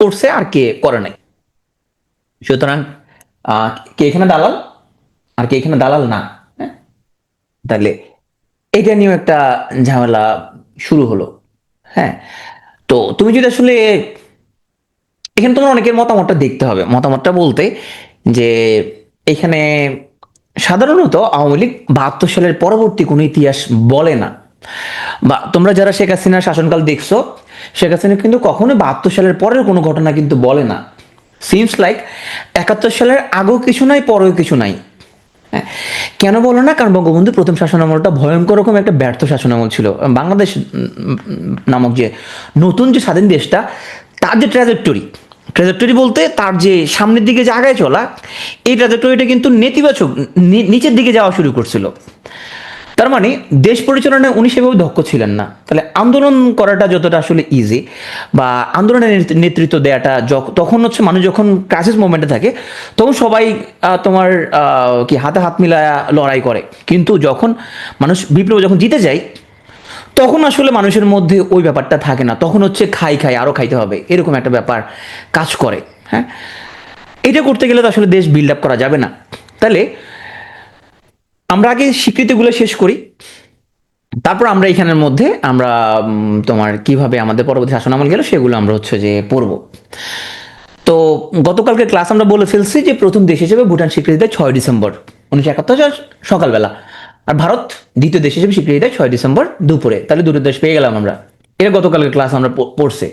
করছে আর কে করে নাই। সুতরাং কে এখানে দালাল আর কে এখানে দালাল না, হ্যাঁ? তাহলে এটা নিয়েও একটা ঝামেলা শুরু হলো। হ্যাঁ, তো তুমি যদি আসলে এখানে তোমার অনেকের মতামতটা দেখতে হবে। মতামতটা বলতে যে এখানে সাধারণত আওয়ামী লীগ ৭২ সালের পরবর্তী কোনো ইতিহাস বলে না, বা তোমরা যারা শেখ হাসিনার শাসনকাল দেখছো, শেখ হাসিনা কিন্তু কখনো ৭২ সালের পরের কোনো ঘটনা কিন্তু বলে না। সিমস লাইক ৭১ সালের আগেও কিছু নাই, পরেও কিছু নাই। হ্যাঁ, কেন বলো না? কারণ বঙ্গবন্ধু প্রথম শাসনামলটা ভয়ঙ্কর রকম একটা ব্যর্থ শাসনামল ছিল। বাংলাদেশ নামক যে নতুন যে স্বাধীন দেশটা, তার যে ট্র্যাজেক্টরি, ট্র্যাজেক্টরি বলতে তার যে সামনের দিকে যে আগায় চলা, এই ট্র্যাজেক্টরিটা কিন্তু নেতিবাচক, নিচের দিকে যাওয়া শুরু করছিল। তার মানে দেশ পরিচালনায় উনি সেভাবে দক্ষ ছিলেন না। তাহলে আন্দোলন করাটা যতটা আসলে ইজি, বা আন্দোলনের নেতৃত্ব দেওয়াটা, তখন হচ্ছে মানুষ যখন ক্রাইসিস মোমেন্টে থাকে, তখন সবাই তোমার কি হাতে হাত মিলায় লড়াই করে। কিন্তু যখন মানুষ বিপ্লব যখন জিতে যায়, তখন আসলে মানুষের মধ্যে ওই ব্যাপারটা থাকে না। তখন হচ্ছে খাই খাই আরো খাইতে হবে, এরকম একটা ব্যাপার কাজ করে। হ্যাঁ, এটা করতে গেলে তো আসলে দেশ বিল্ড আপ করা যাবে না। তাহলে আমরা আগে স্বীকৃতিগুলো শেষ করি, তারপর আমরা এখানের মধ্যে আমরা তোমার কিভাবে আমাদের পরবর্তী শাসনামল গেল সেগুলো আমরা হচ্ছে যে পড়ব। তো গতকালকে ক্লাস আমরা বলে ফেলছি যে প্রথম দেশ হিসেবে ভুটান স্বীকৃতি দেয় 6 ডিসেম্বর 1971 সাল সকালবেলা, আর ভারত দ্বিতীয় দেশ হিসেবে স্বীকৃতি দেয় 6 ডিসেম্বর দুপুরে। তাহলে দুটো দেশ পেয়ে গেলাম আমরা। এটা গতকালকে ক্লাস আমরা পড়ছে।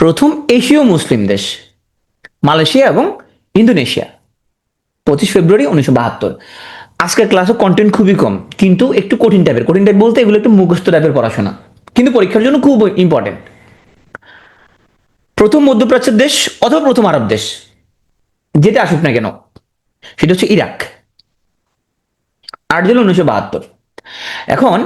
প্রথম এশীয় মুসলিম দেশ মালয়েশিয়া এবং ইন্দোনেশিয়া, 25 ফেব্রুয়ারি 1972। আজকের ক্লাসে কন্টেন্ট খুবই কম, কিন্তু একটু কঠিন টাইপের। কঠিন টাইপ বলতে এগুলো একটু মুখস্থ টাইপের পড়াশোনা, কিন্তু পরীক্ষার জন্য খুব ইম্পর্টেন্ট। প্রথম মধ্যপ্রাচ্যের দেশ অথবা প্রথম আরব দেশ, যেটা আসুক না কেন, সেটা হচ্ছে ইরাক, 8 জুলাই 1972। এখন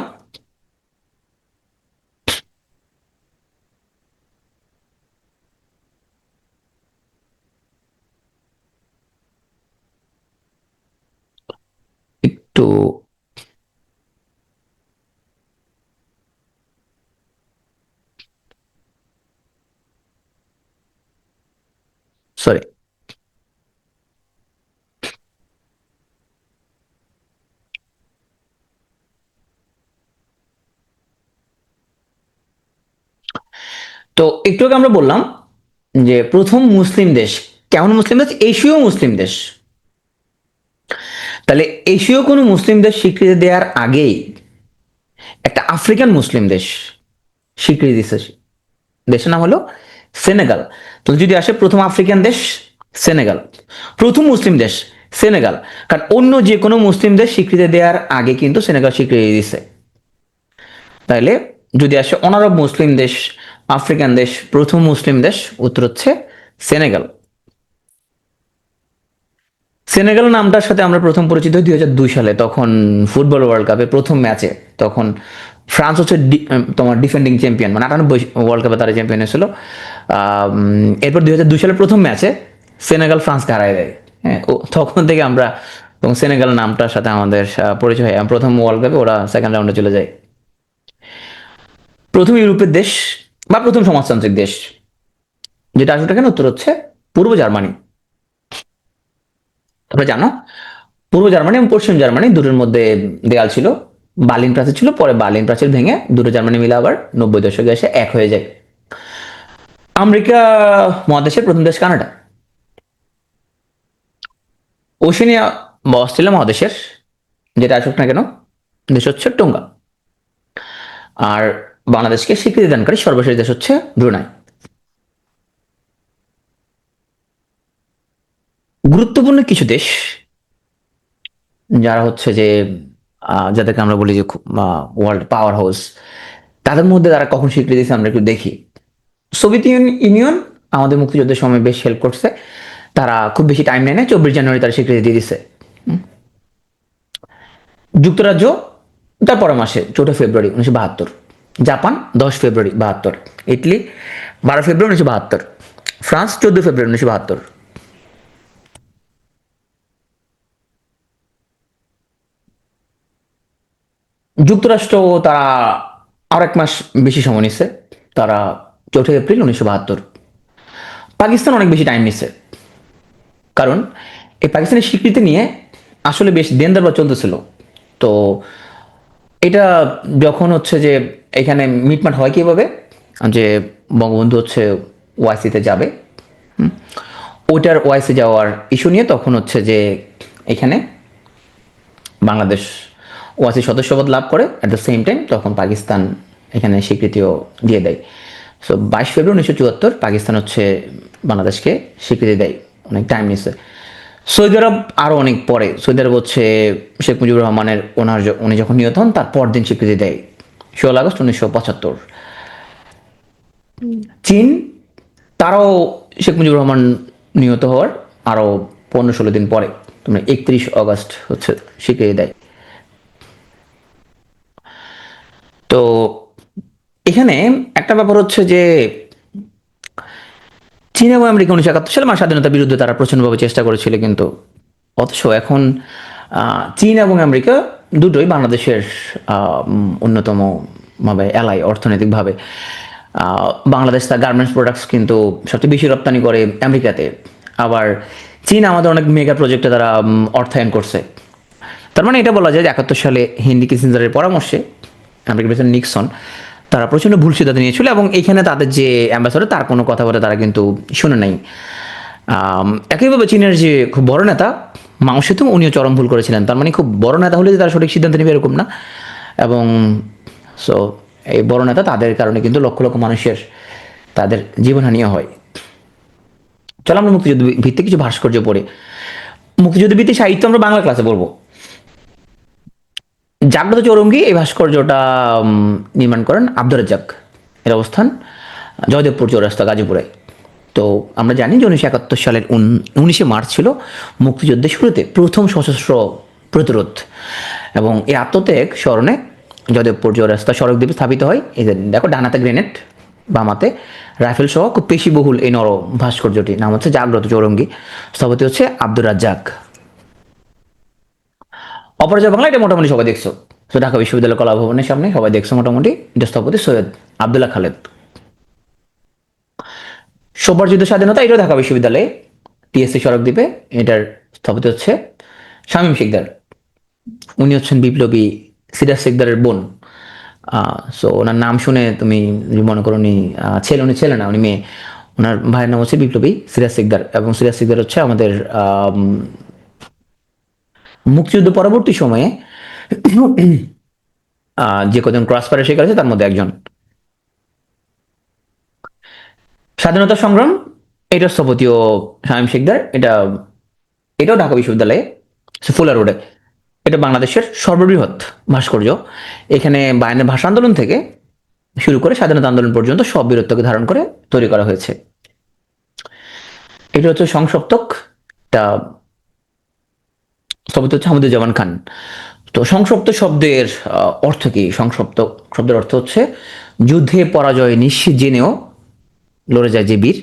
একটু সরি, তো একটু আগে আমরা বললাম যে প্রথম মুসলিম দেশ, কেমন মুসলিম দেশ? এশীয় মুসলিম দেশ। তাহলে এশীয় কোনো মুসলিম দেশ স্বীকৃতি দেওয়ার আগেই একটা আফ্রিকান মুসলিম দেশ স্বীকৃতি দিচ্ছে। দেশের নাম হলো সেনেগাল। তো যদি আসে প্রথম আফ্রিকান দেশ সেনেগাল, প্রথম মুসলিম দেশ সেনেগাল, কারণ অন্য যে কোনো মুসলিম দেশ স্বীকৃতি দেওয়ার আগে কিন্তু সেনেগাল স্বীকৃতি দিছে। তাইলে যদি আসে অনারব মুসলিম দেশ, আফ্রিকান দেশ, প্রথম মুসলিম দেশ, উত্তর হচ্ছে সেনেগাল। সেনেগাল নামটার সাথে আমরা প্রথম পরিচিত হই 2002 সালে, তখন ফুটবল ওয়ার্ল্ড কাপে প্রথম ম্যাচে। তখন ফ্রান্স হচ্ছে তোমার ডিফেন্ডিং চ্যাম্পিয়ন, মানে 98 ওয়ার্ল্ড কাপে তারা চ্যাম্পিয়ন হয়েছিল। এরপর 2002 সালে প্রথম ম্যাচে সেনেগাল ফ্রান্সকে হারায় দেয়। হ্যাঁ, তখন থেকে আমরা এবং সেনেগাল নামটার সাথে আমাদের পরিচয় হয়। প্রথম ওয়ার্ল্ড কাপে ওরা সেকেন্ড রাউন্ডে চলে যায়। প্রথম ইউরোপের দেশ বা প্রথম সমাজতান্ত্রিক দেশ, যেটা আসলে কেন, উত্তর হচ্ছে পূর্ব জার্মানি। তোমরা জানো পূর্ব জার্মানি এবং পশ্চিম জার্মানি দুটোর মধ্যে দেয়াল ছিল, বার্লিন প্রাচীর ছিল। পরে বার্লিন প্রাচীর ভেঙে দুটো জার্মানি মিলে আবার 90 দশকে এসে এক হয়ে যায়। আমেরিকা মহাদেশের প্রথম দেশ কানাডা। ওশেনিয়া বা অস্ট্রেলিয়া মহাদেশের, যেটা আসুক না কেন, দেশ হচ্ছে টোঙ্গা। আর বাংলাদেশকে স্বীকৃতি দানকারী সর্বশেষ দেশ হচ্ছে ব্রুনাই। গুরুত্বপূর্ণ কিছু দেশ যারা হচ্ছে যে যাদেরকে আমরা বলি যে ওয়ার্ল্ড পাওয়ার হাউস, তাদের মধ্যে তারা কখন স্বীকৃতি দিয়েছে আমরা একটু দেখি। সোভিয়েত ইউনিয়ন আমাদের মুক্তিযুদ্ধের সময় বেশ হেল্প করছে। তারা খুব বেশি টাইম নেয় না, 24 জানুয়ারি তারা স্বীকৃতি দিয়ে দিছে। যুক্তরাজ্য তার পরের মাসে 4 ফেব্রুয়ারি 1972। জাপান 10 ফেব্রুয়ারি 72। ইটালি 12 ফেব্রুয়ারি 1972। ফ্রান্স 14 ফেব্রুয়ারি 1972। যুক্তরাষ্ট্র তারা আর 1 মাস বেশি সময় নিচ্ছে, তারা 4 এপ্রিল 1972। পাকিস্তান অনেক বেশি টাইম নিচ্ছে, কারণ এই পাকিস্তানের স্বীকৃতি নিয়ে আসলে বেশ দেনদারবাদ চলতেছিল। তো এটা যখন হচ্ছে যে এখানে মিটমাট হয় কিভাবে, যে বঙ্গবন্ধু হচ্ছে ওআইসিতে যাবে, ওইটার ওআইসি যাওয়ার ইস্যু নিয়ে তখন হচ্ছে যে এখানে বাংলাদেশ ওআইসি সদস্যপদ লাভ করে, অ্যাট দ্য সেম টাইম তখন পাকিস্তান এখানে স্বীকৃতিও দিয়ে দেয়। সো 22 ফেব্রুয়ারি 1974 পাকিস্তান হচ্ছে বাংলাদেশকে স্বীকৃতি দেয়, অনেক টাইম নিচ্ছে। সৌদি আরব আরও অনেক পরে, সৌদি আরব হচ্ছে শেখ মুজিবুর রহমানের উনি যখন নিহত হন তার পরদিন স্বীকৃতি দেয়, 16 আগস্ট 1975। চীন, তারাও শেখ মুজিবুর রহমান নিহত হওয়ার আরও 15-16 দিন পরে, তোমরা 31 আগস্ট হচ্ছে স্বীকৃতি দেয়। তো এখানে একটা ব্যাপার হচ্ছে যে চীন এবং আমেরিকা 1971 সালে স্বাধীনতার বিরুদ্ধে তারা প্রচন্ডভাবে চেষ্টা করেছিল, কিন্তু অথচ এখন চীন এবং আমেরিকা দুটোই বাংলাদেশের অন্যতম ভাবে এলাই অর্থনৈতিকভাবে। বাংলাদেশ তার গার্মেন্টস প্রোডাক্টস কিন্তু সবচেয়ে বেশি রপ্তানি করে আমেরিকাতে, আবার চীন আমাদের অনেক মেগা প্রজেক্টে তারা অর্থায়ন করছে। তার মানে এটা বলা যায় যে 71 সালে হেনরি কিসিঞ্জারের পরামর্শে আমেরিকার প্রেসিডেন্ট নিক্সন তারা প্রচণ্ড ভুল সিদ্ধান্ত নিয়েছিল, এবং এখানে তাদের যে অ্যাম্বাসাডার তার কোনো কথা বলে তারা কিন্তু শুনে নাই। একইভাবে চীনের যে খুব বড় নেতা মাও সেতুং, উনিও চরম ভুল করেছিলেন। তার মানে খুব বড় নেতা হলে যে তারা সঠিক সিদ্ধান্ত নেবে এরকম না, এবং সো এই বড় নেতা তাদের কারণে কিন্তু লক্ষ লক্ষ মানুষের তাদের জীবনহানিও হয়। চলো আমরা মুক্তিযুদ্ধ ভিত্তিক কিছু ভাস্কর্য পড়ি। মুক্তিযুদ্ধ ভিত্তিক সাহিত্য আমরা বাংলা ক্লাসে পড়বো। জাগ্রত চৌরঙ্গী এই ভাস্কর্যটা নির্মাণ করেন আব্দুর রাজ্জাক। এর অবস্থান জয়দেবপুর চৌরাস্তা, গাজীপুরে। তো আমরা জানি যে 1971 সালের 19 মার্চ ছিল মুক্তিযুদ্ধের শুরুতে প্রথম সশস্ত্র প্রতিরোধ, এবং এই আত্মত্যাগ স্মরণে জয়দেবপুর চৌরাস্তা সড়ক দ্বীপে স্থাপিত হয়। এই যে দেখো, ডানাতে গ্রেনেড, বামাতে রাইফেল সহ খুব পেশিবহুল এই নর ভাস্কর্যটি নাম হচ্ছে জাগ্রত চৌরঙ্গী, স্থপতি হচ্ছে আব্দুর রাজ্জাক। অপরাজয় বাংলা এটা মোটামুটি সবাই দেখছো, তো ঢাকা বিশ্ববিদ্যালয় কলা ভবনের সামনে সবাই দেখছো মোটামুটি। এটা স্থপতি সৈয়দ আবদুল্লাহ খালেদ। সোমবার যুদ্ধ স্বাধীনতা, এটাও ঢাকা বিশ্ববিদ্যালয়ে টিএসসি সড়ক দ্বীপে, এটার স্থপতি হচ্ছে শামীম শিকদার। উনি হচ্ছেন বিপ্লবী সিরাজ শিকদারের বোন। সো ওনার নাম শুনে তুমি মনে করো উনি ছেলে, উনি ছেলে না, উনি মেয়ে। ওনার ভাইয়ের নাম হচ্ছে বিপ্লবী সিরাজ শিকদার, এবং সিরাজ শিকদার হচ্ছে আমাদের মুক্তিযুদ্ধ পরবর্তী সময়ে যে কজন ক্রস ফায়ারের শিকার হয়েছে তার মধ্যে একজন। স্বাধীনতা সংগ্রাম, এটা স্থপতিও শামীম শিকদার। এটাও ঢাকা বিশ্ববিদ্যালয়ে ফুলার রোডে। এটা বাংলাদেশের সর্ববৃহৎ ভাস্কর্য। এখানে বায়ান্নের ভাষা আন্দোলন থেকে শুরু করে স্বাধীনতা আন্দোলন পর্যন্ত সব বীরত্বকে ধারণ করে তৈরি করা হয়েছে। এটা হচ্ছে সংসপ্তক, এটা স্থপতি হচ্ছে হামিদুজ্জামান খান। তো সংসপ্ত শব্দের অর্থ কি? সংসপ্তক শব্দের অর্থ হচ্ছে যুদ্ধে পরাজয় নিশ্চিত জেনেও লড়ে যায় যে বীর,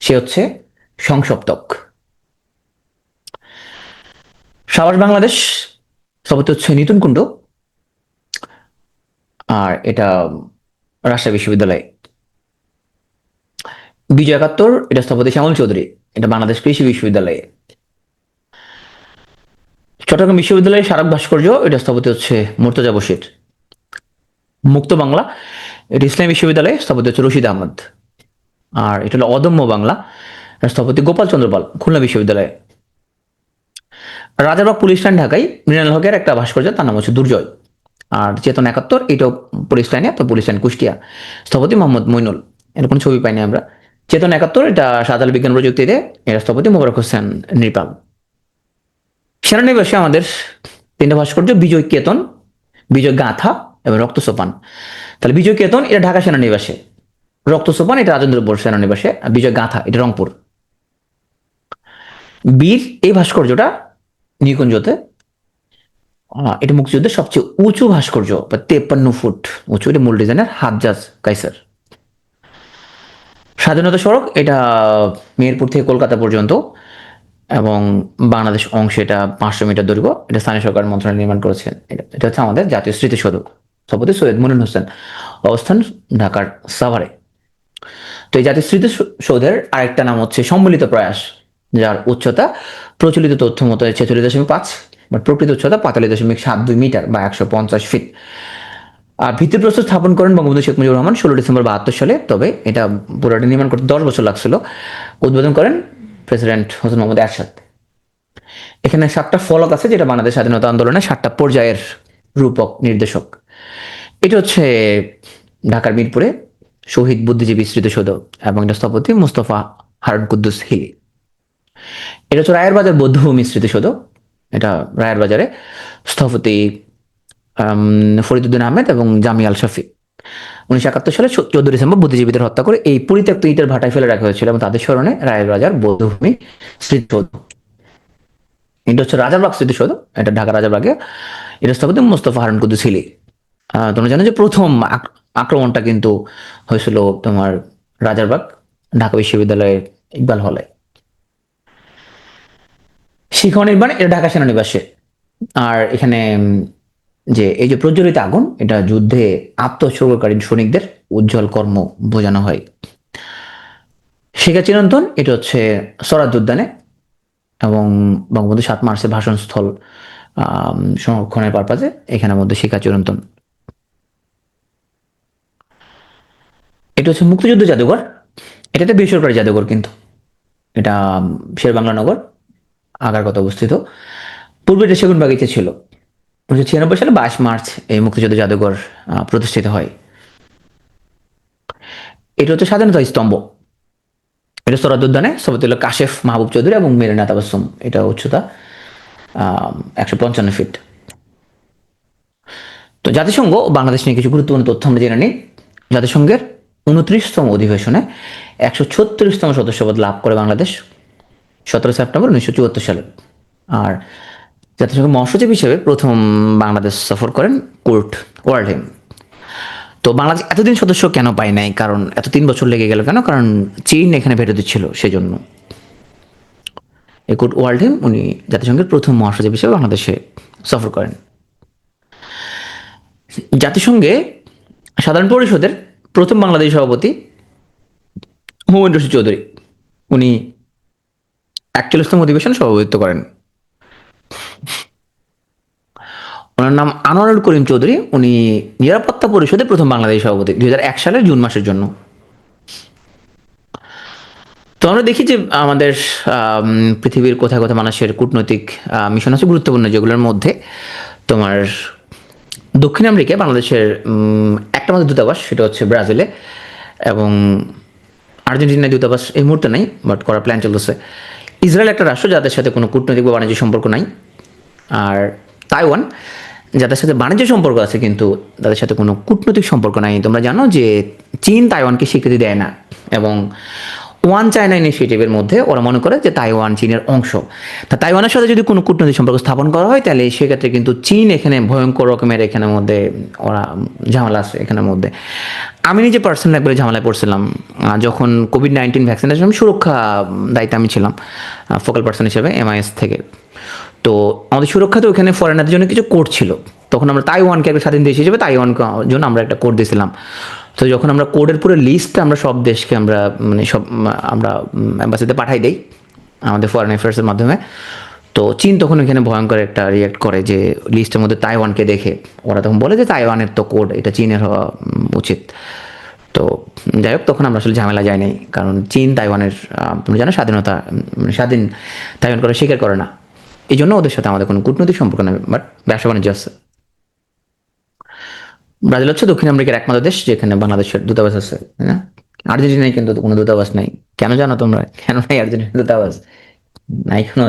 সে হচ্ছে সংসপ্তক। সাবাস বাংলাদেশ, স্থপতি হচ্ছে নিতুন কুণ্ড, আর এটা রাজশাহী বিশ্ববিদ্যালয়। বিজয় 71, এটা স্থপতি শ্যামল চৌধুরী, এটা বাংলাদেশ কৃষি বিশ্ববিদ্যালয়ে। চট্টগ্রাম বিশ্ববিদ্যালয়ের স্মারক ভাস্কর্য, এটা স্থপতি হচ্ছে মুর্তজা বশির। মুক্ত বাংলা, এটা ইসলামী বিশ্ববিদ্যালয়ে, স্থপতি হচ্ছে রশিদ আহমদ। আর এটা হলো অদম্য বাংলা, স্থপতি গোপাল চন্দ্র পাল, খুলনা বিশ্ববিদ্যালয়ে। রাজারবাগ পুলিশ লাইন ঢাকায় মৃণাল হকের একটা ভাস্কর্য, তার নাম হচ্ছে দুর্জয়। আর চেতন 71, এটাও পুলিশ লাইনে, তো পুলিশ লাইন কুষ্টিয়া, স্থপতি মোহাম্মদ মইনুল। এর কোনো ছবি পাইনি আমরা। চেতন 71, এটা শাহজালাল বিজ্ঞান প্রযুক্তিতে, এর স্থপতি মোবারক হোসেন নৃপাল। সেনানিবাসে আমাদের 3টা ভাস্কর্য, বিজয় কেতন, বিজয় গাথা এবং রক্ত সোপান। তাহলে বিজয় কেতন এটা ঢাকা সেনানিবাসে, রক্ত সোপান এটা রাজেন্দ্রপুর সেনানিবাসে, আর বিজয় গাথা এটা রংপুর। বীর এই ভাস্কর্যটা নিকুঞ্জতে, এটা মুক্তিযুদ্ধের সবচেয়ে উঁচু ভাস্কর্য, 53 ফুট উঁচু। এটা মূল ডিজাইনার হাজ্জাজ কাইসার। স্বাধীনতা সড়ক, এটা মেহেরপুর থেকে কলকাতা পর্যন্ত, এবং বাংলাদেশ অংশে এটা 500 মিটার দৈর্ঘ্য। এটা স্থানীয় সরকার মন্ত্রণালয় নির্মাণ করেছেন। এটা হচ্ছে আমাদের জাতীয় স্মৃতিসৌধ, স্থপতি সৈয়দ মনির হোসেন, অবস্থান ঢাকার সাভারে। তো এই জাতীয় স্মৃতিসৌধের আরেকটা নাম হচ্ছে সম্মিলিত প্রয়াস, যার উচ্চতা প্রচলিত তথ্য মতো 46.5, বাট প্রকৃত উচ্চতা 45.72 মিটার বা 150 ফিট। আর ভিত্তিপ্রস্তর স্থাপন করেন বঙ্গবন্ধু শেখ মুজিবুর রহমান 16 ডিসেম্বর 72 সালে। তবে এটা পুরোটা নির্মাণ করতে 10 বছর লাগছিল। উদ্বোধন করেন প্রেসিডেন্ট হোসেন মোহাম্মদ এরশাদ। এখানে 7টা ফলক আছে, যেটা বাংলাদেশ স্বাধীনতা আন্দোলনের 7টা পর্যায়ের রূপক নির্দেশক। এটা হচ্ছে ঢাকার মিরপুরে শহীদ বুদ্ধিজীবী স্মৃতিসৌধ, এবং এটা স্থপতি মুস্তফা হারুন কুদ্দুস হিলি। এটা হচ্ছে রায়ের বাজার বৌদ্ধভূমি স্মৃতিসৌধ, এটা রায়ের বাজারে, স্থপতি ফরিদুদ্দিন আহমেদ এবং জামি আল শফি। 1971 সালে 14 ডিসেম্বর বুদ্ধিজীবীদের হত্যা করে এই পরিত্যক্ত ইটের ভাটায় ফেলে রাখা হয়েছিল, এবং তাদের স্মরণে রায়ের বাজার বৌদ্ধভূমি স্মৃতিসৌধ। এটা হচ্ছে রাজারবাগ স্মৃতিসৌধ, এটা ঢাকা রাজারবাগে, এটা স্থপতি মোস্তফা হারুন কুদ্দুস হিলি। তোমরা জানো যে প্রথম আক্রমণটা কিন্তু হয়েছিল তোমার রাজারবাগ ঢাকা বিশ্ববিদ্যালয়ের ইকবাল হলে। শিখা নির্মাণ, এটা ঢাকা সেনানিবাসে। আর এখানে যে এই যে প্রজ্বলিত আগুন, এটা যুদ্ধে আত্মোৎসর্গকারী সৈনিকদের উজ্জ্বল কর্ম বোঝানো হয়। শিখা চিরন্তন, এটা হচ্ছে স্বরাজ উদ্যানে, এবং বঙ্গবন্ধু 7 মার্চের ভাষণস্থল সংরক্ষণের পারপাজে এখানের মধ্যে শিখা চিরন্তন। এটা হচ্ছে মুক্তিযুদ্ধ জাদুঘর, এটা একটা বেসরকারি জাদুঘর, কিন্তু এটা শেরেবাংলা নগর আগারগত অবস্থিত। পূর্বে এটা সেগুন বাগিচা ছিল। 1996 সালে 22 মার্চ এই মুক্তিযুদ্ধ জাদুঘর প্রতিষ্ঠিত হয়। এটা হচ্ছে স্বাধীনতা স্তম্ভ, এটা সরাদ উদ্যানে, সবতুল্লাহ কাশেফ মাহবুব চৌধুরী এবং মেরিনা তাবাসসুম। এটা উচ্চতা 155 ফিট। তো জাতিসংঘ বাংলাদেশ নিয়ে কিছু গুরুত্বপূর্ণ তথ্য আমরা জেনে নিই। জাতিসংঘের 29তম অধিবেশনে 136তম সদস্যপদ লাভ করে বাংলাদেশ 17 সেপ্টেম্বর 1974 সালে। আর জাতিসংঘের মহাসচিব হিসেবে প্রথম বাংলাদেশ সফর করেন কুর্ট ওয়াল্ডহেইম। তো বাংলাদেশ এতদিন সদস্য কেন পায় নাই, কারণ এত 3 বছর লেগে গেল কেন, কারণ চীন এখানে ভেটো দিচ্ছিল, সেজন্য। কুর্ট ওয়াল্ডহেইম উনি জাতিসংঘের প্রথম মহাসচিব হিসেবে বাংলাদেশে সফর করেন। জাতিসংঘে সাধারণ পরিষদের প্রথম বাংলাদেশী সভাপতি হুমায়ুন রশিদ চৌধুরী, উনি 41তম অধিবেশনে সভাপতিত্ব করেন। ওনার নাম আনোয়ারুল করিম চৌধুরী, উনি নিরাপত্তা পরিষদের প্রথম বাংলাদেশী সভাপতি 2001 সালের জুন মাসের জন্য। তো আমরা দেখি যে আমাদের পৃথিবীর কোথায় কোথায় মানুষের কূটনৈতিক মিশন আছে গুরুত্বপূর্ণ, যেগুলোর মধ্যে তোমার দক্ষিণ আমেরিকায় বাংলাদেশের একটা মাত্র দূতাবাস, সেটা হচ্ছে ব্রাজিলে, এবং আর্জেন্টিনায় দূতাবাস এই মুহূর্তে নাই, বাট করার প্ল্যান চলতেছে। ইসরায়েল একটা রাষ্ট্র যাদের সাথে কোনো কূটনৈতিক বা বাণিজ্য সম্পর্ক নাই। আর তাইওয়ান, যাদের সাথে বাণিজ্য সম্পর্ক আছে কিন্তু তাদের সাথে কোনো কূটনৈতিক সম্পর্ক নাই। তোমরা জানো যে চীন তাইওয়ানকে স্বীকৃতি দেয় না, এবং ওয়ান চায়না ইনিশিয়েটিভের মধ্যে ওরা মনে করে যে তাইওয়ান চীনের অংশ। তা তাইওয়ানের সাথে যদি কোনো কূটনৈতিক সম্পর্ক স্থাপন করা হয়, তাহলে সেক্ষেত্রে কিন্তু চীন এখানে ভয়ঙ্কর রকমের এখানের মধ্যে ওরা ঝামেলা আছে এখানের মধ্যে। আমি নিজে পার্সোনাল একবারে ঝামেলায় পড়ছিলাম যখন কোভিড-19 ভ্যাকসিনেশন সুরক্ষা দায়িত্বে আমি ছিলাম ফোকাল পার্সন হিসেবে MIS থেকে। তো আমাদের সুরক্ষাতে ওখানে ফরেনারদের জন্য কিছু কোড ছিল। তখন আমরা তাইওয়ানকে একটা স্বাধীন দেশ হিসেবে তাইওয়ানকে জন্য আমরা একটা কোড দিয়েছিলাম। তো যখন আমরা কোডের পুরো লিস্টটা আমরা সব দেশকে আমরা মানে সব আমরা অ্যাম্বাসিতে পাঠাই দেই আমাদের ফরেন অ্যাফেয়ার্সের মাধ্যমে। তো চীন তখন ওইখানে ভয়ঙ্কর একটা রিয়াক্ট করে যে লিস্টের মধ্যে তাইওয়ানকে দেখে ওরা তখন বলে যে তাইওয়ানের তো কোড, এটা চীনের হওয়া উচিত। তো যাই হোক, তখন আমরা আসলে ঝামেলা যাই নাই, কারণ চীন তাইওয়ানের তুমি জানো স্বাধীনতা স্বাধীন তাইওয়ান করে স্বীকার করে না। এই জন্য ওদের সাথে আমাদের কোনো কূটনৈতিক সম্পর্ক নেই, বাট ব্যবসা বাণিজ্য আছে। ব্রাজিল হচ্ছে দক্ষিণ আমেরিকার একমাত্র দেশ যেখানে বাংলাদেশের দূতাবাস আছে, তাই না? আর্জেন্টিনায় কিন্তু কোনো দূতাবাস নাই। কেন জানো তোমরা কেন নাই আর্জেন্টিনার দূতাবাস? নাই কোনো,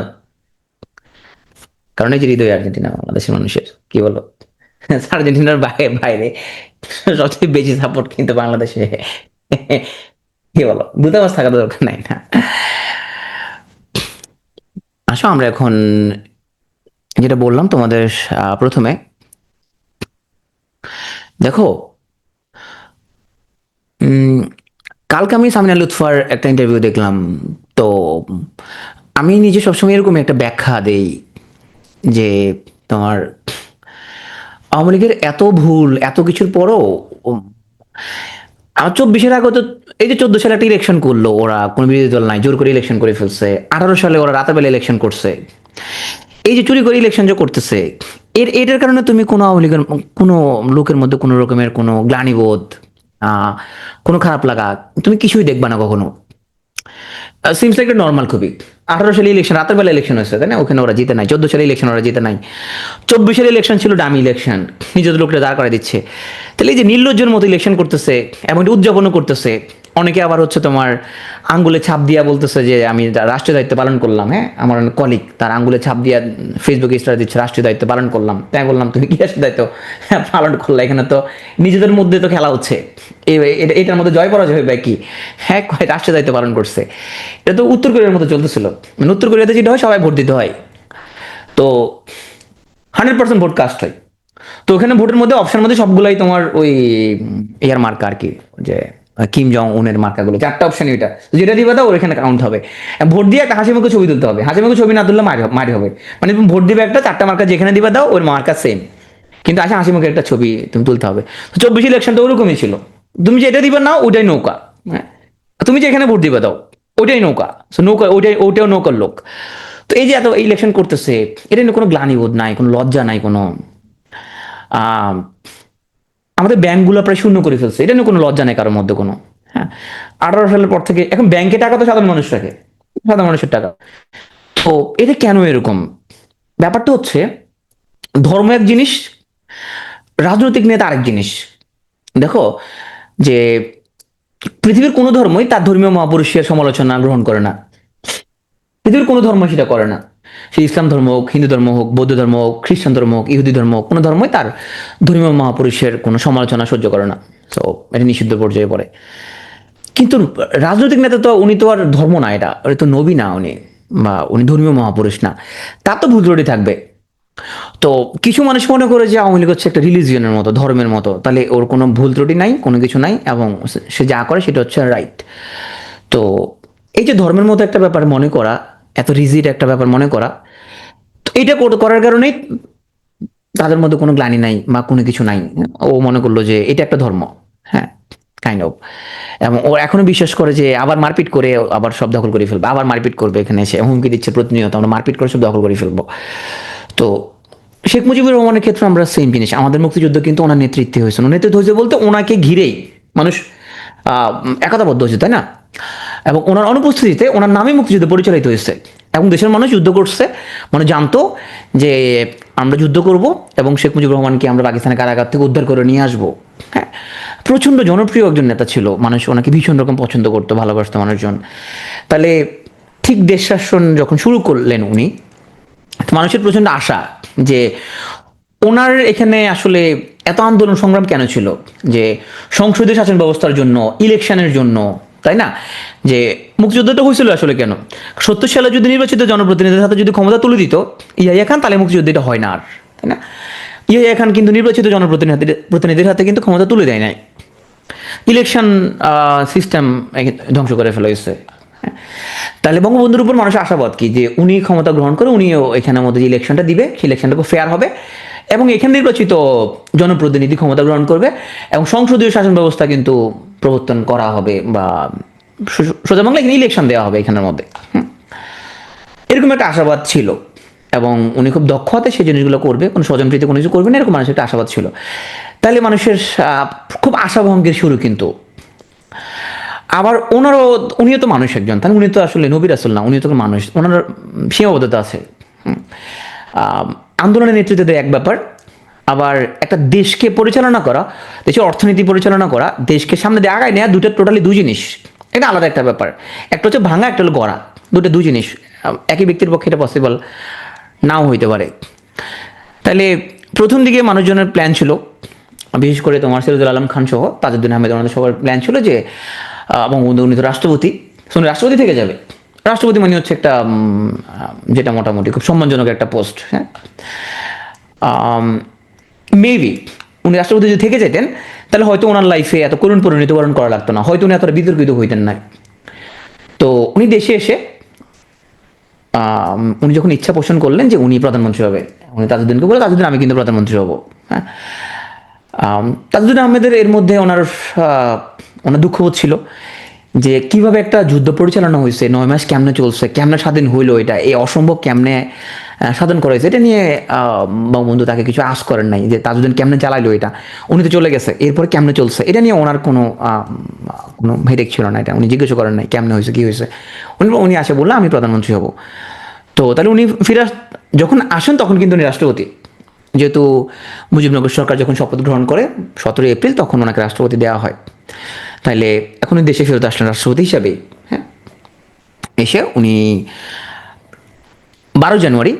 কারণ এই যে হৃদয় আর্জেন্টিনা বাংলাদেশের মানুষের, কি বলো? আর্জেন্টিনার বাইরে বাইরে সবচেয়ে বেশি সাপোর্ট কিন্তু বাংলাদেশে। কি বলো, দূতাবাস থাকা দরকার নাই না? আসো আমরা এখন যেটা বললাম তোমাদের প্রথমে, দেখো কালকে আমি সামিনা লুৎফার একটা ইন্টারভিউ দেখলাম। তো আমি নিজে সবসময় এরকম একটা ব্যাখ্যা দেই যে তোমার আওয়ামী লীগের এত ভুল এত কিছুর পরও আর 24-এর আগে তো এই যে 14 সালে একটা ইলেকশন করলো ওরা, কোনো বিরোধী দল নাই, জোর করে ইলেকশন করে ফেলছে। 18 সালে ওরা রাতের বেলা ইলেকশন করছে। এই যে চুরি করে ইলেকশন যে করতেছে, এটার কারণে তুমি কোনো আওয়ামী লীগের কোনো লোকের মধ্যে কোনো রকমের কোনো গ্লানিবোধ, কোনো খারাপ লাগা, তুমি কিছুই দেখবা না কখনো। সিমস লাইক নর্মাল খুবই। 18 সালে ইলেকশন রাতের বেলা ইলেকশন হয়েছে, তাই না? ওখানে ওরা জিতে নাই। 14 সালে ইলেকশন ওরা জিতে নাই। 24 সালে ইলেকশন ছিল ডামি ইলেকশন, নিজেদের লোকটা দাঁড় করে দিচ্ছে। তাহলে এই যে নির্লজ্জের মতো ইলেকশন করতেছে এবং এটা উদযাপনও করতেছে। অনেকে আবার হচ্ছে তোমার আঙ্গুলে ছাপ দিয়া বলতেছে যে আমি রাষ্ট্রীয় দায়িত্ব পালন করলাম। হ্যাঁ, আমার কলিগ তার আঙ্গুলে ছাপ দিয়া ফেসবুকে স্টার দিচ্ছে রাষ্ট্রীয় দায়িত্ব পালন করলাম। তাই বললাম তুমি কি রাষ্ট্রীয় দায়িত্ব পালন করলা? এখানে তো নিজেদের মধ্যে তো খেলা হচ্ছে, এটার মধ্যে জয় পরাজয় হবে কি? হ্যাঁ, রাষ্ট্রীয় দায়িত্ব পালন করছে। এটা তো উত্তর কোরিয়ার মতো চলতেছিল। মানে উত্তর কোরিয়াতে যেটা হয় সবাই ভোট দিতে হয়, তো 100% ভোট কাস্ট হয়। তো ওখানে ভোটের মধ্যে অপশনের মধ্যে সবগুলাই তোমার ওই ইয়ার মার্কা আর কি, যে কিম জং উনের মার্কাগুলো 4টা অপশন, এটা যেটা দিবে দাও ওর এখানে কাউন্ট হবে। ভোট দিয়ে একটা হাসি মুখে ছবি তুলতে হবে, হাসি মুখে ছবি না তুললে মারি হবে। মানে তুমি ভোট দিবে একটা, 4টা মার্কা যেখানে দিবে দাও ওর মার্কা সেম, কিন্তু আসে হাসি মুখে একটা ছবি তুমি তুলতে হবে। তো 24 ইলেকশনটা ওরকমই ছিল। তুমি যেটা দিবে না ওইটাই নৌকা। হ্যাঁ, তুমি যেখানে ভোট দিবে দাও ওইটাই নৌকা। নৌকা ওইটাও নৌকার লোক। তো এই যে এত ইলেকশন করতেছে, এটা নিয়ে কোনো গ্লানিবোধ নাই, কোনো লজ্জা নাই, কোনো আহ আমাদের ব্যাংকগুলো প্রায় শূন্য করে ফেলছে, এটা নিয়ে কোনো লজ্জা নেই কারোর মধ্যে কোনো। হ্যাঁ, 18 সালের পর থেকে এখন ব্যাংকে টাকা তো সাধারণ মানুষ রাখে, সাধারণ মানুষের টাকা। তো এটা কেন এরকম? ব্যাপারটা হচ্ছে ধর্ম এক জিনিস, রাজনৈতিক নেতা আরেক জিনিস। দেখো যে পৃথিবীর কোনো ধর্মই তার ধর্মীয় মহাপুরুষের সমালোচনা গ্রহণ করে না। পৃথিবীর কোনো ধর্ম সেটা করে না। সে ইসলাম ধর্ম হোক, হিন্দু ধর্ম হোক, বৌদ্ধ ধর্ম হোক, খ্রিস্টান ধর্ম হোক, ইহুদি ধর্ম হোক, কোনো ধর্মই তার ধর্মীয় মহাপুরুষের কোনো সমালোচনা সহ্য করে না। তো এটা নিষিদ্ধ পর্যায়ে পড়ে। কিন্তু রাজনৈতিক নেতা তো উনি তো আর ধর্ম না, এটা উনি তো নবী না উনি, বা উনি ধর্মীয় মহাপুরুষ না, তার তো ভুল ত্রুটি থাকবে। তো কিছু মানুষ মনে করে যে আওয়ামী লীগ হচ্ছে একটা রিলিজিয়নের মতো, ধর্মের মতো, তাহলে ওর কোনো ভুল ত্রুটি নাই, কোনো কিছু নাই, এবং সে যা করে সেটা হচ্ছে রাইট। তো এই যে ধর্মের মতো একটা ব্যাপার মনে করা, এত রিজিড একটা ব্যাপার মনে করা, তো এটা করার কারণেই তাদের মধ্যে কোনো গ্লানি নাই বা কোনো কিছু নাই। ও মনে করলো যে এটা একটা ধর্ম। হ্যাঁ, কাইন্ড অফ। এবং ও এখনো বিশ্বাস করে যে আবার মারপিট করে আবার সব দখল করে ফেলবো, আবার মারপিট করবে, এখানে এসে হুমকি দিচ্ছে প্রতিনিয়ত, আমরা মারপিট করে সব দখল করে ফেলবো। তো শেখ মুজিবুর রহমানের ক্ষেত্রে আমরা সেম জিনিস, আমাদের মুক্তিযুদ্ধ কিন্তু ওনার নেতৃত্বে হয়েছে। নেতৃত্ব হয়েছে বলতে ওনাকে ঘিরেই মানুষ একতাবদ্ধ হয়েছে, তাই না? এবং ওনার অনুপস্থিতিতে ওনার নামে মুক্তিযুদ্ধ পরিচালিত হয়েছে, এবং দেশের মানুষ যুদ্ধ করছে। মানে জানতো যে আমরা যুদ্ধ করব এবং শেখ মুজিবুর রহমানকে আমরা পাকিস্তানের কারাগার থেকে উদ্ধার করে নিয়ে আসবো। হ্যাঁ, প্রচণ্ড জনপ্রিয় একজন নেতা ছিল, মানুষ ওনাকে ভীষণ রকম পছন্দ করতো, ভালোবাসতো মানুষজন। তাহলে ঠিক দেশ শাসন যখন শুরু করলেন উনি, মানুষের প্রচণ্ড আশা যে ওনার এখানে আসলে এত আন্দোলন সংগ্রাম কেন ছিল, যে সংসদীয় শাসন ব্যবস্থার জন্য, ইলেকশনের জন্য, তাই না? যে মুক্তিযুদ্ধটা হয়েছিল আসলে কেন? 70 সালে যদি নির্বাচিত জনপ্রতিনিধিদের হাতে যদি ক্ষমতা তুলে দিত ইয়াহিয়া খান, তাহলে মুক্তিযুদ্ধটা হয় না আর, তাই না? ইয়াহিয়া খান কিন্তু নির্বাচিত জনপ্রতিনিধির হাতে কিন্তু ক্ষমতা তুলে দেয় নাই, ইলেকশন সিস্টেম ধ্বংস করে ফেলা হয়েছে। তাহলে বঙ্গবন্ধুর উপর মানুষ আশাবাদ কি, যে উনি ক্ষমতা গ্রহণ করে উনিও এখানের মধ্যে যে ইলেকশনটা দিবে সেই ইলেকশনটা খুব ফেয়ার হবে, এবং এখানে নির্বাচিত জনপ্রতিনিধি ক্ষমতা গ্রহণ করবে, এবং সংসদীয় শাসন ব্যবস্থা কিন্তু প্রবর্তন করা হবে, বা সোজা বাংলা এখানে ইলেকশন দেওয়া হবে এখানের মধ্যে। এরকম একটা আশাবাদ ছিল, এবং উনি খুব দক্ষ হাতে সেই জিনিসগুলো করবে, কোনো স্বজনপ্রীতি কোনো কিছু করবে না, এরকম মানুষের একটা আশাবাদ ছিল। তাহলে মানুষের খুব আশাভঙ্গের শুরু কিন্তু। আবার উনিও তো মানুষ একজন, তাহলে উনি তো আসলে নবী রাসূল না, উনি তো মানুষ, ওনার সীমাবদ্ধতা আছে। আন্দোলনের নেতৃত্ব দেয় এক ব্যাপার, আবার একটা দেশকে পরিচালনা করা, দেশের অর্থনীতি পরিচালনা করা, দেশকে সামনে দিয়ে আগায় নেওয়া, দুটো টোটালি দুই জিনিস, এটা আলাদা একটা ব্যাপার। একটা হচ্ছে ভাঙা, একটা হলো গড়া, দুটো দুই জিনিস। একই ব্যক্তির পক্ষে এটা পসিবল নাও হইতে পারে। তাহলে প্রথম দিকে মানুষজনের প্ল্যান ছিল, বিশেষ করে তোমার সিরাজুল আলম খান সহ তাজউদ্দিন আহমেদ, ওনাদের সবার প্ল্যান ছিল যে বঙ্গবন্ধু উনি তো রাষ্ট্রপতি, উনি রাষ্ট্রপতি থেকে যাবে। রাষ্ট্রপতি মানে হচ্ছে একটা যেটা মোটামুটি খুব সম্মানজনক একটা পোস্ট। হ্যাঁ, মেবি উনি রাষ্ট্রপতি যদি থেকে যেতেন তাহলে হয়তো ওনার লাইফে এত করুণ পরিণতি বরণ করা লাগতো না, হয়তো উনি এতটা বিতর্কিত হইতেন না। তো উনি দেশে এসে উনি যখন ইচ্ছা পোষণ করলেন যে উনি প্রধানমন্ত্রী হবে, উনি তাজউদ্দিনকে বলে, তাজউদ্দিন আমি কিন্তু প্রধানমন্ত্রী হব। হ্যাঁ, তাজউদ্দিন আহমেদের এর মধ্যে ওনার ওনার দুঃখ হচ্ছিল যে কিভাবে একটা যুদ্ধ পরিচালনা হয়েছে, 9 মাস কেমনে চলছে, কেমনে স্বাধীন হইলো, এটা এই অসম্ভব কেমনে সাধন করা হয়েছে, এটা নিয়ে বঙ্গবন্ধু তাকে কিছু আশ করেন নাই যে তাজউদ্দিন কেমনে চালাইলো এটা, উনি তো চলে গেছে, এরপর কেমনে চলছে এটা নিয়ে ওনার কোনো হেডেক ছিল না, এটা উনি জিজ্ঞেস করেন নাই কেমনে হয়েছে কি হয়েছে। উনি আসে বললো আমি প্রধানমন্ত্রী হব। তো তাহলে উনি যখন আসেন তখন কিন্তু উনি রাষ্ট্রপতি, যেহেতু মুজিবনগর সরকার যখন শপথ গ্রহণ করে 17 এপ্রিল, তখন ওনাকে রাষ্ট্রপতি দেওয়া হয়। তাইলে এখন উনি দেশে ফেরত আসলেন রাষ্ট্রপতি হিসাবে। হ্যাঁ, এসে উনি 12 জানুয়ারি